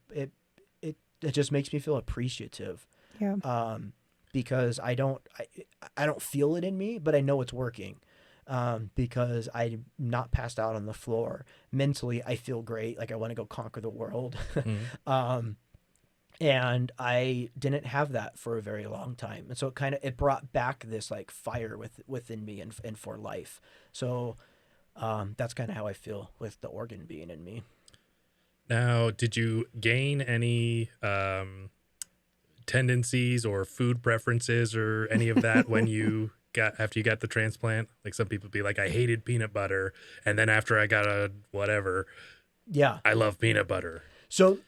it just makes me feel appreciative. Yeah. Because I don't feel it in me, but I know it's working. Because I'm not passed out on the floor. Mentally, I feel great. Like I want to go conquer the world. And I didn't have that for a very long time. And so it brought back this like fire within me and for life. So that's kind of how I feel with the organ being in me. Now, did you gain any tendencies or food preferences or any of that when you after you got the transplant? Like some people be like, I hated peanut butter, and then after I got a whatever, yeah, I love peanut butter. So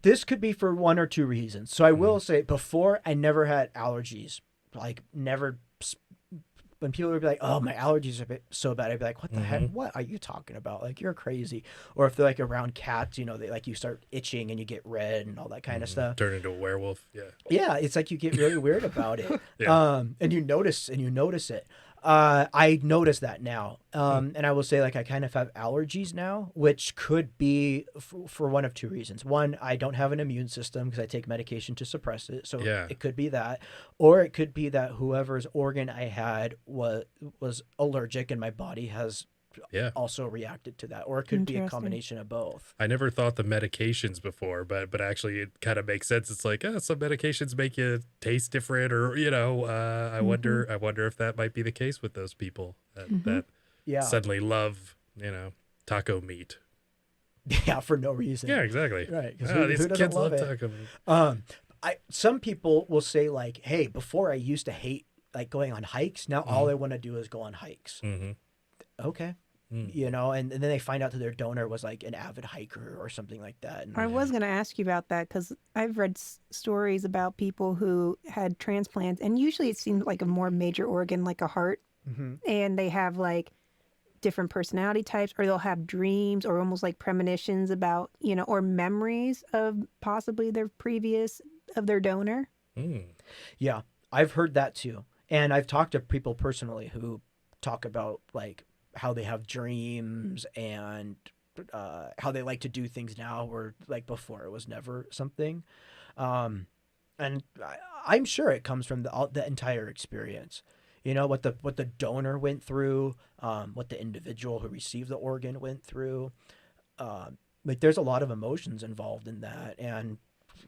this could be for one or two reasons. So I will say before I never had allergies, like never. When people would be like, "Oh, my allergies are so bad," I'd be like, "What the heck? What are you talking about? Like, you're crazy." Or if they're like around cats, they like you start itching and you get red and all that kind of stuff. Turn into a werewolf. Yeah. Yeah, it's like you get really weird about it. Yeah. And you notice it. I notice that now. And I will say like I kind of have allergies now, which could be for one of two reasons. One, I don't have an immune system because I take medication to suppress it. So Yeah. it could be that, or it could be that whoever's organ I had was allergic and my body has also reacted to that, or it could be a combination of both. I never thought the medications before, but actually it kind of makes sense. It's like, some medications make you taste different, or I wonder if that might be the case with those people that suddenly love taco meat. Yeah, for no reason. Yeah, exactly. Right. These kids love taco meat. Some people will say like, hey, before I used to hate like going on hikes. Now all I want to do is go on hikes. Okay. And then they find out that their donor was like an avid hiker or something like that. And I was going to ask you about that because I've read stories about people who had transplants, and usually it seems like a more major organ, like a heart, and they have like different personality types, or they'll have dreams or almost like premonitions about, or memories of possibly their donor. Yeah, I've heard that too. And I've talked to people personally who talk about like how they have dreams and how they like to do things now where like before it was never something. And I'm sure it comes from the entire experience. What the donor went through, what the individual who received the organ went through. Like there's a lot of emotions involved in that, and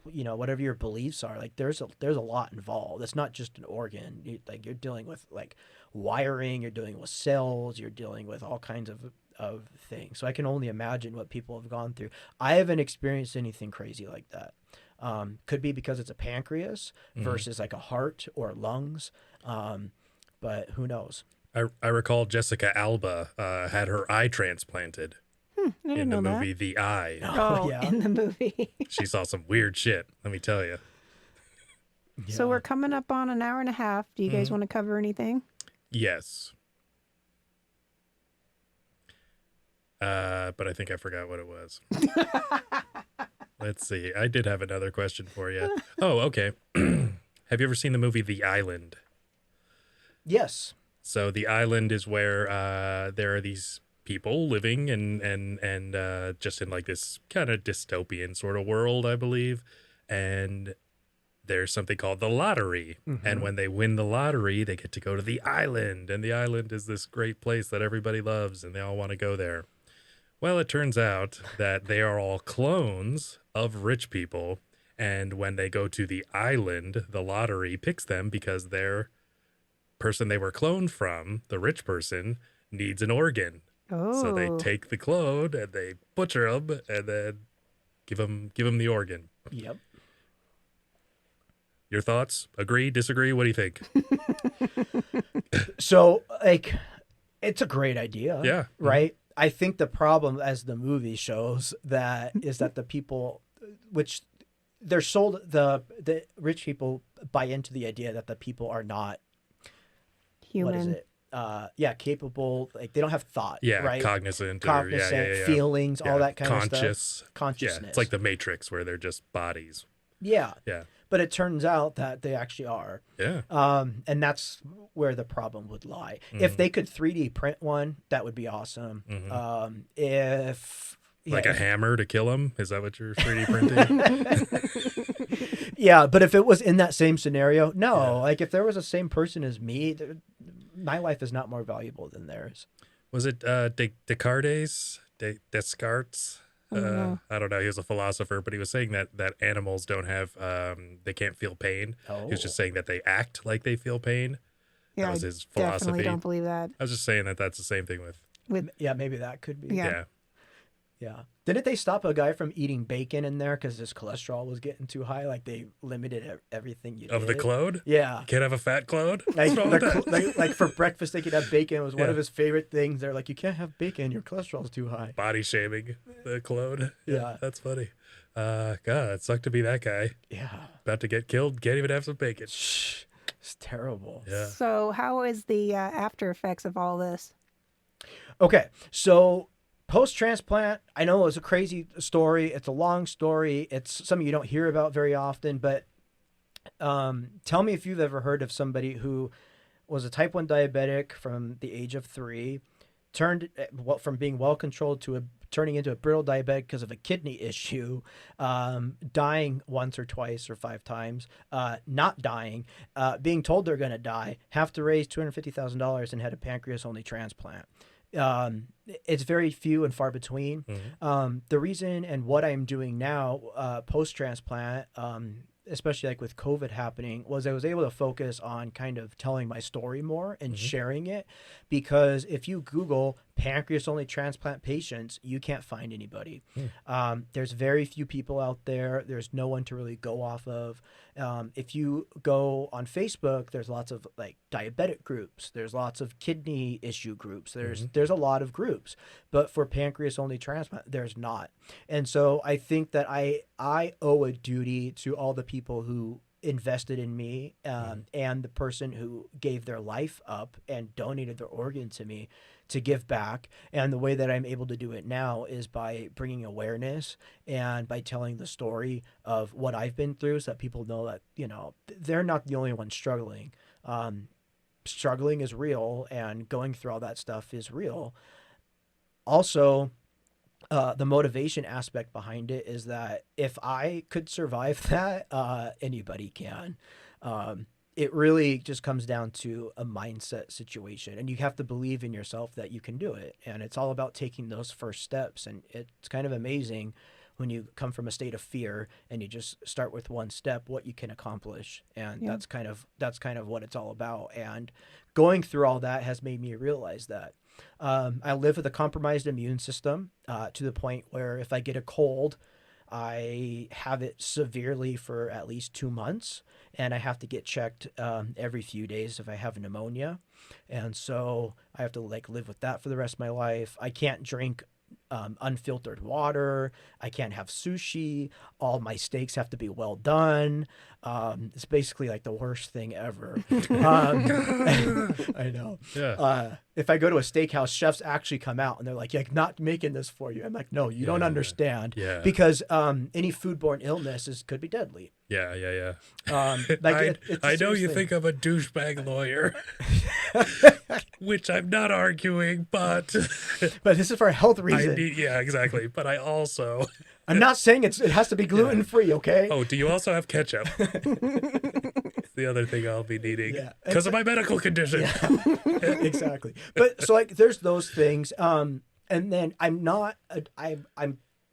whatever your beliefs are, like there's a lot involved. It's not just an organ. You're dealing with like wiring, you're dealing with cells, you're dealing with all kinds of things. So I can only imagine what people have gone through. I haven't experienced anything crazy like that. Could be because it's a pancreas versus like a heart or lungs. But who knows? I recall Jessica Alba had her eye transplanted in the movie The Eye. Oh, yeah. In the movie. She saw some weird shit, let me tell you. Yeah. So we're coming up on an hour and a half. Do you guys want to cover anything? Yes. But I think I forgot what it was. Let's see. I did have another question for you. Oh, okay. Have you ever seen the movie The Island? Yes. So The Island is where there are these people living and just in like this kind of dystopian sort of world, I believe. And there's something called the lottery. And when they win the lottery, they get to go to the island. And the island is this great place that everybody loves and they all want to go there. Well, it turns out that they are all clones of rich people. And when they go to the island, the lottery picks them because their person they were cloned from, the rich person, needs an organ. So they Oh. take the clone and they butcher them and then give them the organ. Yep. Your thoughts? Agree? Disagree? What do you think? So, like, it's a great idea. Yeah. Right? I think the problem, as the movie shows, that is that the people, which they're sold, the rich people buy into the idea that the people are not, Human. what is it? Capable. Like, they don't have thought. Yeah, right? cognizant, Feelings, all that kind of conscious stuff. Consciousness. Yeah, it's like the Matrix where they're just bodies. Yeah. Yeah. But it turns out that they actually are. Yeah. And that's where the problem would lie. If they could 3D print one, that would be awesome. If Like a hammer to kill them? Is that what you're 3D printing? yeah, but if it was in that same scenario, no. Like if there was the same person as me, my life is not more valuable than theirs. Was it Descartes? Descartes? I don't know. He was a philosopher, but he was saying that animals don't have, they can't feel pain. Oh. He was just saying that they act like they feel pain. Yeah, That was his I philosophy. definitely don't believe that. I was just saying that that's the same thing with, Yeah, maybe that could be. Yeah. yeah. Yeah. Didn't they stop a guy from eating bacon in there because his cholesterol was getting too high? Like they limited everything you Of did. the clone? Yeah. You can't have a fat clone? Like, What's wrong with that? like for breakfast, they could have bacon. It was one Yeah. of his favorite things. They're like, you can't have bacon. Your cholesterol's too high. Body shaming the clone. Yeah. That's funny. God, it sucked to be that guy. Yeah. About to get killed. Can't even have some bacon. Shh. It's terrible. Yeah. So, how is the after effects of all this? Okay. So post-transplant, I know it's a crazy story. It's a long story. It's something you don't hear about very often, but tell me if you've ever heard of somebody who was a type 1 diabetic from the age of 3, turned from being well controlled to turning into a brittle diabetic because of a kidney issue, dying once or twice or 5 times, not dying, being told they're going to die, have to raise $250,000 and had a pancreas only transplant. It's very few and far between. The reason and what I'm doing now, post-transplant, especially like with COVID happening, was I was able to focus on kind of telling my story more and sharing it, because if you Google pancreas only transplant patients, you can't find anybody. There's very few people out there. There's no one to really go off of. If you go on Facebook, there's lots of like diabetic groups. There's lots of kidney issue groups. There's a lot of groups, but for pancreas only transplant, there's not. And so I think that I owe a duty to all the people who invested in me, and the person who gave their life up and donated their organ to me, to give back. And the way that I'm able to do it now is by bringing awareness and by telling the story of what I've been through, so that people know that, you know, they're not the only ones struggling. Struggling is real, and going through all that stuff is real. Also, the motivation aspect behind it is that if I could survive that, anybody can. It really just comes down to a mindset situation, and you have to believe in yourself that you can do it. And it's all about taking those first steps. And it's kind of amazing when you come from a state of fear and you just start with one step, what you can accomplish. And that's kind of what it's all about. And going through all that has made me realize that. I live with a compromised immune system, to the point where if I get a cold, I have it severely for at least 2 months, and I have to get checked every few days if I have pneumonia. And so I have to like live with that for the rest of my life. I can't drink unfiltered water. I can't have sushi. All my steaks have to be well done. It's basically like the worst thing ever. I know. Yeah. if I go to a steakhouse, chefs actually come out and they're like, "Yeah, not making this for you." I'm like, "No, you don't understand." Yeah. Because any foodborne illnesses could be deadly. Yeah. Like it's a I know serious you thing. think I'm a douchebag lawyer, which I'm not arguing, but But this is for a health I reason. need, yeah, exactly. But I also, I'm not saying it has to be gluten free, okay? oh, do you also have ketchup? It's the other thing I'll be needing Yeah. because of my medical condition. Exactly. But so like there's those things. And then I'm not a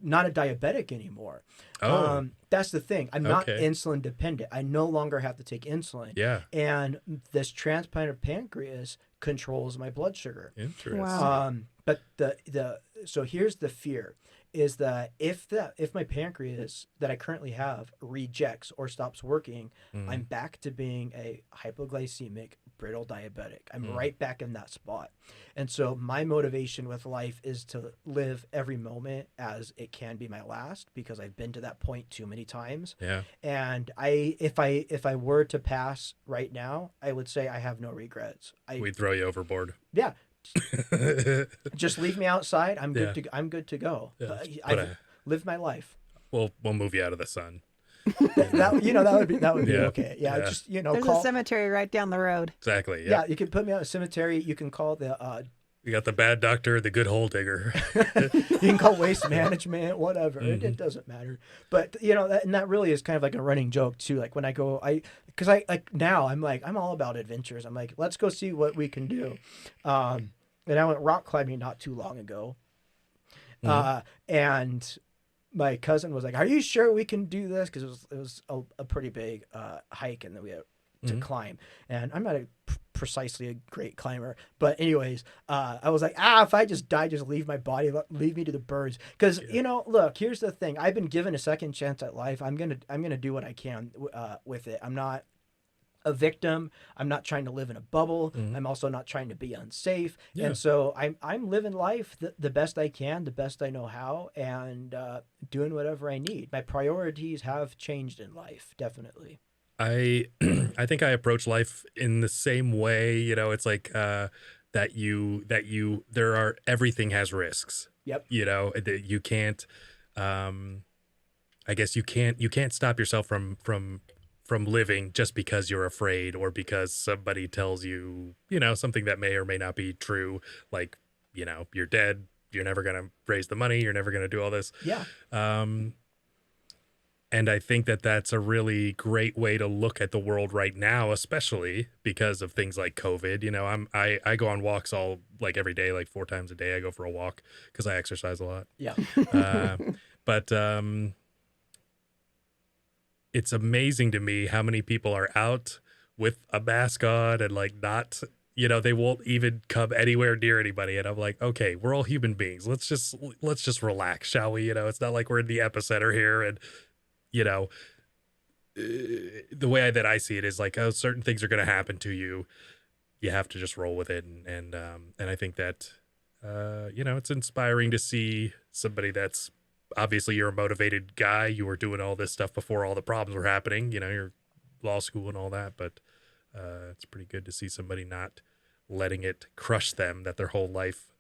diabetic anymore. Oh. That's the thing. I'm not Okay. insulin dependent. I no longer have to take insulin. Yeah. And this transplanted pancreas controls my blood sugar. Interesting. Wow. But so here's the fear is that if my pancreas that I currently have rejects or stops working, I'm back to being a hypoglycemic brittle diabetic. I'm right back in that spot. And so my motivation with life is to live every moment as it can be my last, because I've been to that point too many times. Yeah. And if I were to pass right now, I would say I have no regrets. We'd throw you overboard. Yeah. Just leave me outside. I'm good Yeah. I'm good to go. Yeah, I've lived my life. We'll move you out of the sun. That would be Yeah. okay. Yeah, Yeah. just There's call. a cemetery right down the road. Exactly. Yeah, you can put me out in a cemetery. You can call the We got the bad doctor, the good hole digger. you can call waste management, whatever. It doesn't matter. But that really is kind of like a running joke too. Like when I go, because I like now I'm all about adventures. I'm like, let's go see what we can do. And I went rock climbing not too long ago. And my cousin was like, "Are you sure we can do this?" Because it was a pretty big hike, and then we had to climb. And I'm not precisely a great climber, but anyways, I was like, if I just die, just leave my body, leave me to the birds. Because look, here's the thing: I've been given a second chance at life. I'm gonna do what I can with it. I'm not a victim. I'm not trying to live in a bubble. I'm also not trying to be unsafe. Yeah. And so I'm living life the best I can, the best I know how, and doing whatever I need. My priorities have changed in life, definitely. I think I approach life in the same way. It's like everything has risks. Yep. That you can't. I guess you can't stop yourself from living just because you're afraid or because somebody tells you, something that may or may not be true. Like, you're dead. You're never going to raise the money. You're never going to do all this. Yeah. And I think that that's a really great way to look at the world right now, especially because of things like COVID. I go on walks every day, like 4 times a day. I go for a walk because I exercise a lot. Yeah. But it's amazing to me how many people are out with a mask on and not, they won't even come anywhere near anybody. And I'm like, okay, we're all human beings. Let's just relax, shall we? It's not like we're in the epicenter here. And, the way that I see it is like, certain things are going to happen to you. You have to just roll with it. And I think that, it's inspiring to see somebody that's, obviously you're a motivated guy. You were doing all this stuff before all the problems were happening, your law school and all that. But it's pretty good to see somebody not letting it crush them, that their whole life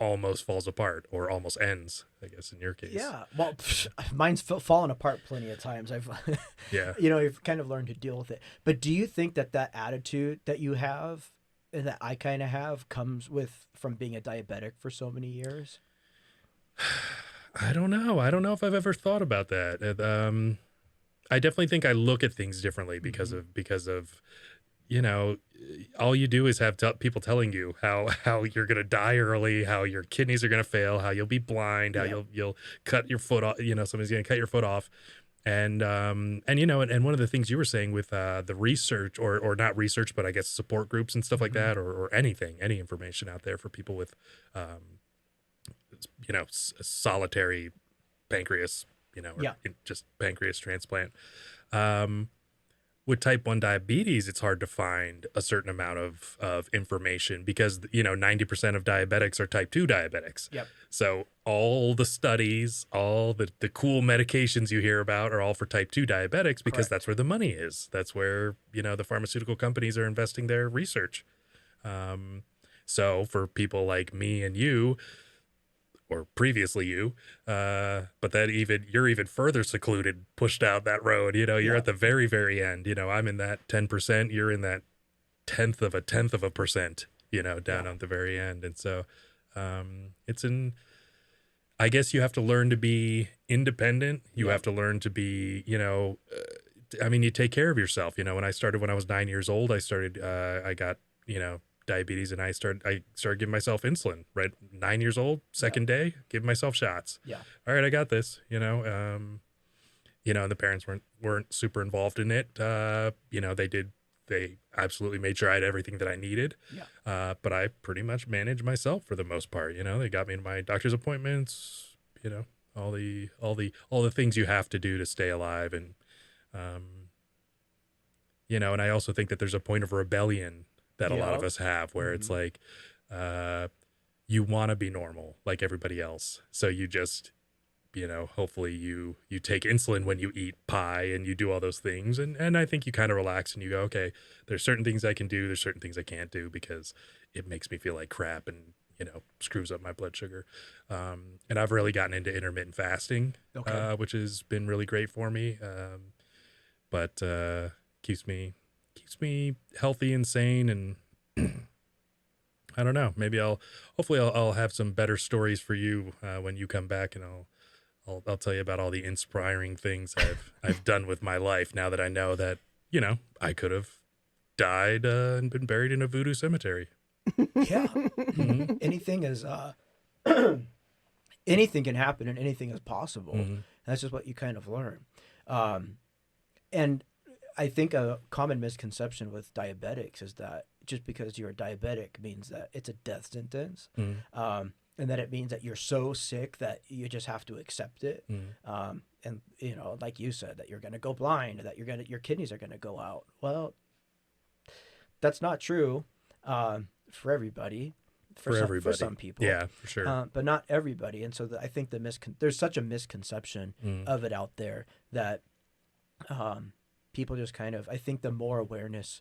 almost falls apart or almost ends, I guess, in your case. Yeah. Well, mine's fallen apart plenty of times. I've, you've kind of learned to deal with it. But do you think that attitude that you have and that I kind of have comes from being a diabetic for so many years? I don't know if I've ever thought about that. I definitely think I look at things differently because of all you do is have people telling you how you're going to die early, how your kidneys are going to fail, how you'll be blind, how you'll cut your foot off, somebody's going to cut your foot off. And one of the things you were saying with the research or not research, but I guess support groups and stuff like that, or any information out there for people with, solitary pancreas, just pancreas transplant. With type 1 diabetes, it's hard to find a certain amount of information because, 90% of diabetics are type 2 diabetics. Yep. So all the studies, all the cool medications you hear about are all for type 2 diabetics because that's where the money is. That's where, the pharmaceutical companies are investing their research. So for people like me and you, or previously you, but then you're even further secluded, pushed out that road. You're Yeah. at the very, very end. I'm in that 10%. You're in that tenth of a percent. Down Yeah. at the very end. And so, I guess you have to learn to be independent. You Yeah. have to learn to be, you take care of yourself. When I was 9 years old, I got, diabetes, and I started giving myself insulin, right? 9 years old, second day, giving myself shots. Yeah. All right, I got this, and the parents weren't super involved in it. They absolutely made sure I had everything that I needed. Yeah. But I pretty much managed myself for the most part. They got me to my doctor's appointments, all the things you have to do to stay alive. And, and I also think that there's a point of rebellion that a lot of Yeah. us have where it's like, you want to be normal like everybody else. So you just, hopefully you take insulin when you eat pie and you do all those things. And I think you kind of relax and you go, okay, there's certain things I can do. There's certain things I can't do because it makes me feel like crap and, screws up my blood sugar. And I've really gotten into intermittent fasting, Okay. which has been really great for me. But keeps me healthy and sane. And I don't know, maybe hopefully I'll have some better stories for you when you come back, and I'll tell you about all the inspiring things I've done with my life now that I know that, I could have died and been buried in a voodoo cemetery. Yeah. Mhm. Anything is anything can happen and anything is possible. Mhm. That's just what you kind of learn. And I think a common misconception with diabetics is that just because you're diabetic means that it's a death sentence. Mhm. And that it means that you're so sick that you just have to accept it. Mhm. And like you said, that you're going to go blind, that your kidneys are going to go out. Well, that's not true for everybody. For some people, Yeah, for sure. but not everybody. And so I think there's such a misconception Mm. of it out there that people just kind of, I think the more awareness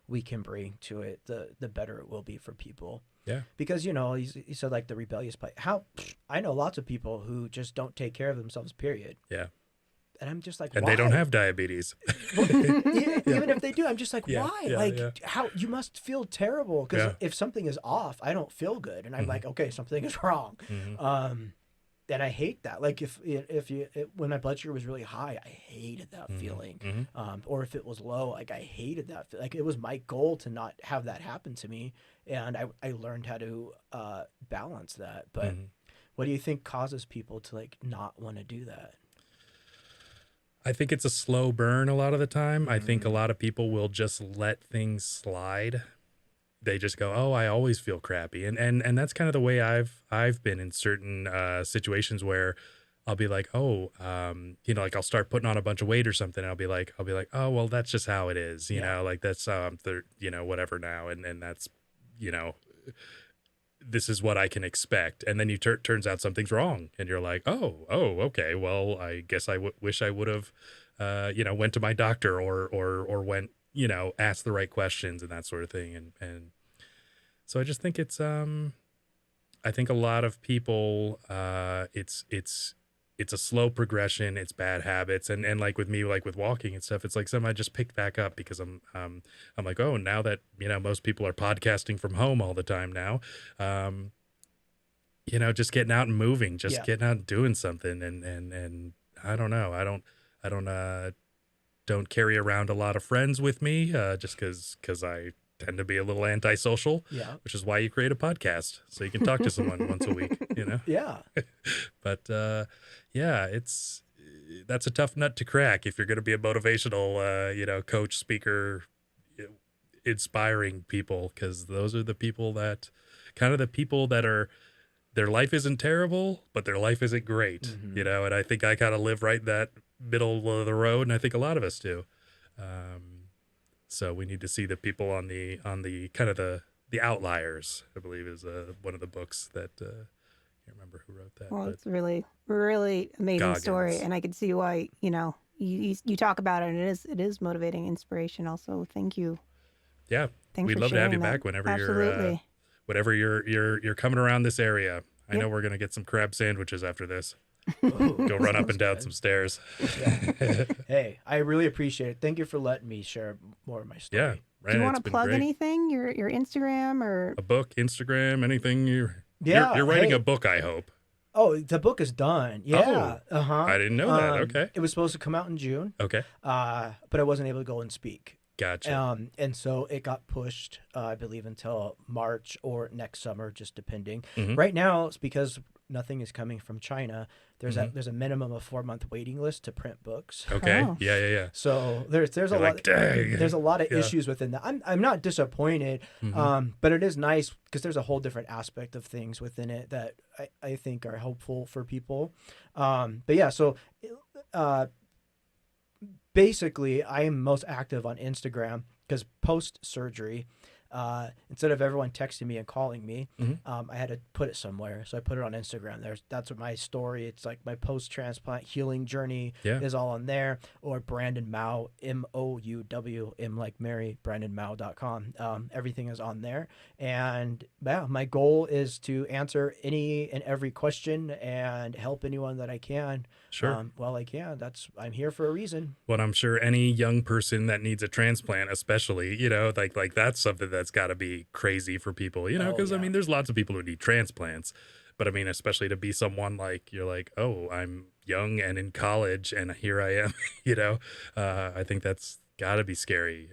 we can bring to it, the better it will be for people. Yeah. Because, you said like the rebellious part. I know lots of people who just don't take care of themselves, period. Yeah. And I'm just like, And why? they don't have diabetes. Even if they do, I'm just like, Yeah, why? yeah, Like, yeah. how you must feel terrible because Yeah. if something is off, I don't feel good, and I'm Mhm. like, okay, something is wrong. Mhm. And I hate that. Like when my blood sugar was really high, I hated that Mhm. feeling. Mhm. Or if it was low, like I hated that. Like it was my goal to not have that happen to me, and I learned how to balance that. But Mhm. what do you think causes people to like not want to do that? I think it's a slow burn a lot of the time. I think a lot of people will just let things slide. They just go, "Oh, I always feel crappy," and that's kind of the way I've been in certain situations where I'll be like, "Oh, like I'll start putting on a bunch of weight or something." And I'll be like, "Oh, well, that's just how it is," Yeah. like that's whatever now, and that's you know this is what I can expect. And then turns out something's wrong, and you're like, oh, okay. Well, I guess I wish I would have, went to my doctor or went, asked the right questions and that sort of thing. And so I just think I think a lot of people, it's a slow progression. It's bad habits, and like with me, like with walking and stuff, it's like something I just picked back up because I'm like, oh, now that most people are podcasting from home all the time now, just getting out and moving, just Yeah. getting out and doing something, and I don't know, I don't carry around a lot of friends with me, just because I tend to be a little antisocial, Yeah. which is why you create a podcast so you can talk to someone once a week, Yeah. But yeah, that's a tough nut to crack if you're going to be a motivational, coach, speaker, inspiring people, because those are the people that are their life isn't terrible, but their life isn't great, Mhm. And I think I kind of live right in that middle of the road, and I think a lot of us do. So we need to see the people on the kind of the outliers, I believe is one of the books that I can't remember who wrote that. Well, But it's really, really amazing story, Goggins. and I can see why you talk about it, and it is motivating, inspirational. So thank you, yeah, thanks we'd for love to have you sharing that. back whenever Absolutely. whatever you're coming around this area, I know we're gonna get some crab sandwiches after this. Go run up and down some stairs. Yeah. Hey, I really appreciate it. Thank you for letting me share more of my story. Yeah. Right. Do you want to plug anything? Your Instagram or a book, Instagram, anything? You're writing a book, I hope. Oh, the book is done. Yeah. Oh, I didn't know that. Okay. It was supposed to come out in June. Okay. But I wasn't able to go and speak. Gotcha. And so it got pushed, I believe, until March or next summer, just depending. Mm-hmm. Right now, it's because nothing is coming from China. There's a minimum of 4-month waiting list to print books. Okay. Oh. Yeah. So there's a lot. Dang. There's a lot of issues within that. I'm not disappointed, but it is nice because there's a whole different aspect of things within it that I think are helpful for people. But yeah, so basically, I am most active on Instagram because post surgery, instead of everyone texting me and calling me, I had to put it somewhere. So I put it on Instagram. That's what my story. It's like my post transplant healing journey is all on there. Or Brandon Mouw, MOUW, M like Mary, BrandonMouw.com. Everything is on there. And yeah, my goal is to answer any and every question and help anyone that I can. Sure. Well, I can. I'm here for a reason. Well, I'm sure any young person that needs a transplant, especially, like that's something that's got to be crazy for people, because I mean, there's lots of people who need transplants, but I mean, especially to be someone like you're like, oh, I'm young and in college and here I am, I think that's got to be scary.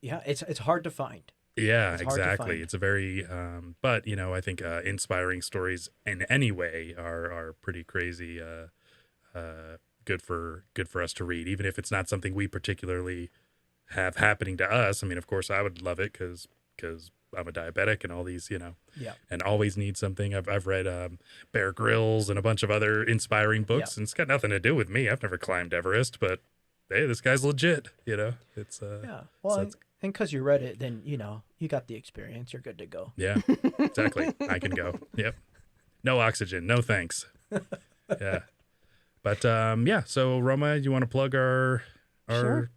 Yeah, it's hard to find. Yeah, It's hard to exactly. find. It's a very, but I think inspiring stories in any way are pretty crazy. Good for us to read, even if it's not something we particularly have happening to us. I mean, of course, I would love it because I'm a diabetic and all these, and always need something. I've read Bear Grylls and a bunch of other inspiring books, and it's got nothing to do with me. I've never climbed Everest, but hey, this guy's legit. It's Well, so and because you read it, then you got the experience. You're good to go. yeah, exactly. I can go. Yep. No oxygen. No thanks. Yeah. But so Roma, you want to plug our Sure.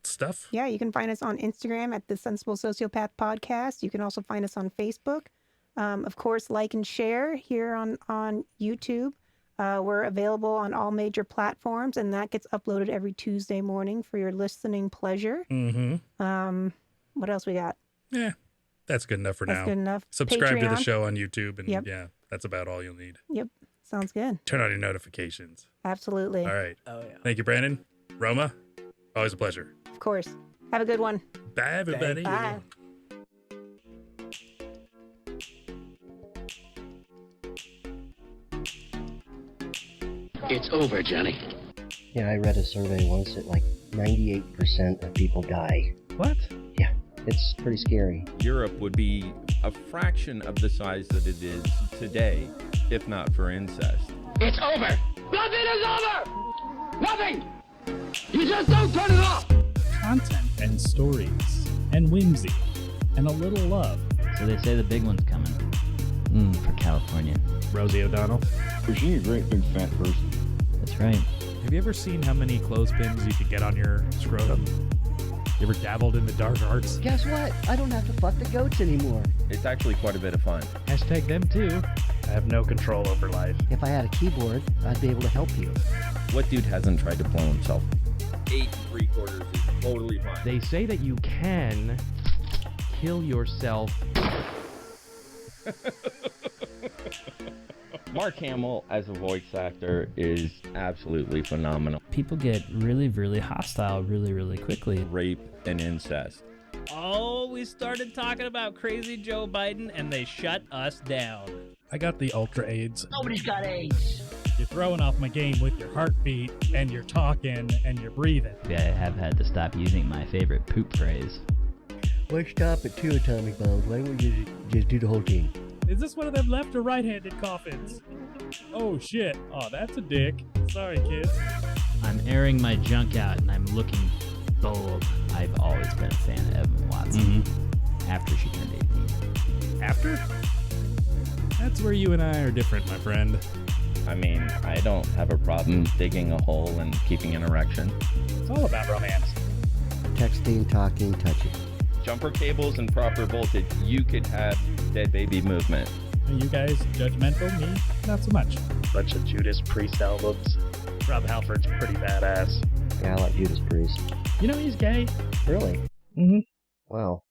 stuff? Yeah, you can find us on Instagram at the Sensible Sociopath Podcast. You can also find us on Facebook. Of course, like and share here on YouTube. We're available on all major platforms, and that gets uploaded every Tuesday morning for your listening pleasure. Mm-hmm. What else we got? Yeah, that's good enough for now. That's good enough. Subscribe to the Patreon. show on YouTube, and that's about all you'll need. Yep, sounds good. Turn on your notifications. Absolutely. All right. Oh yeah. Thank you, Brandon. Roma, always a pleasure. Of course. Have a good one. Bye, everybody. Bye. It's over, Johnny. Yeah, I read a survey once that like 98% of people die. What? Yeah, it's pretty scary. Europe would be a fraction of the size that it is today, if not for incest. It's over. Nothing is over. Nothing. You just don't turn it off. Content and stories and whimsy and a little love. So they say the big one's coming. For California. Rosie O'Donnell. She's a great big fat person. That's right. Have you ever seen how many clothespins you could get on your scrotum? You ever dabbled in the dark arts? Guess what? I don't have to fuck the goats anymore. It's actually quite a bit of fun. Hashtag them too. I have no control over life. If I had a keyboard, I'd be able to help you. What dude hasn't tried to blow himself? 8 3/4 is totally fine. They say that you can kill yourself. Mark Hamill as a voice actor is absolutely phenomenal. People get really, really hostile really, really quickly. Rape and incest. Oh, we started talking about crazy Joe Biden and they shut us down. I got the ultra AIDS. Nobody's got AIDS. You're throwing off my game with your heartbeat and your talking and your breathing. I have had to stop using my favorite poop phrase. Why stop at 2 atomic bombs? Why don't you just do the whole thing? Is this one of them left or right-handed coffins? Oh shit. Oh, that's a dick. Sorry, kids. I'm airing my junk out and I'm looking bold. I've always been a fan of Evan Watson. After she turned 18. After? That's where you and I are different, my friend. I mean, I don't have a problem digging a hole and keeping an erection. It's all about romance. Texting, talking, touching. jumper cables and proper voltage, you could have dead baby movement. Are you guys judgmental? Me, not so much. Bunch of Judas Priest albums. Rob Halford's pretty badass. Yeah, I like Judas Priest. You know he's gay. Really? Mm-hmm. Wow.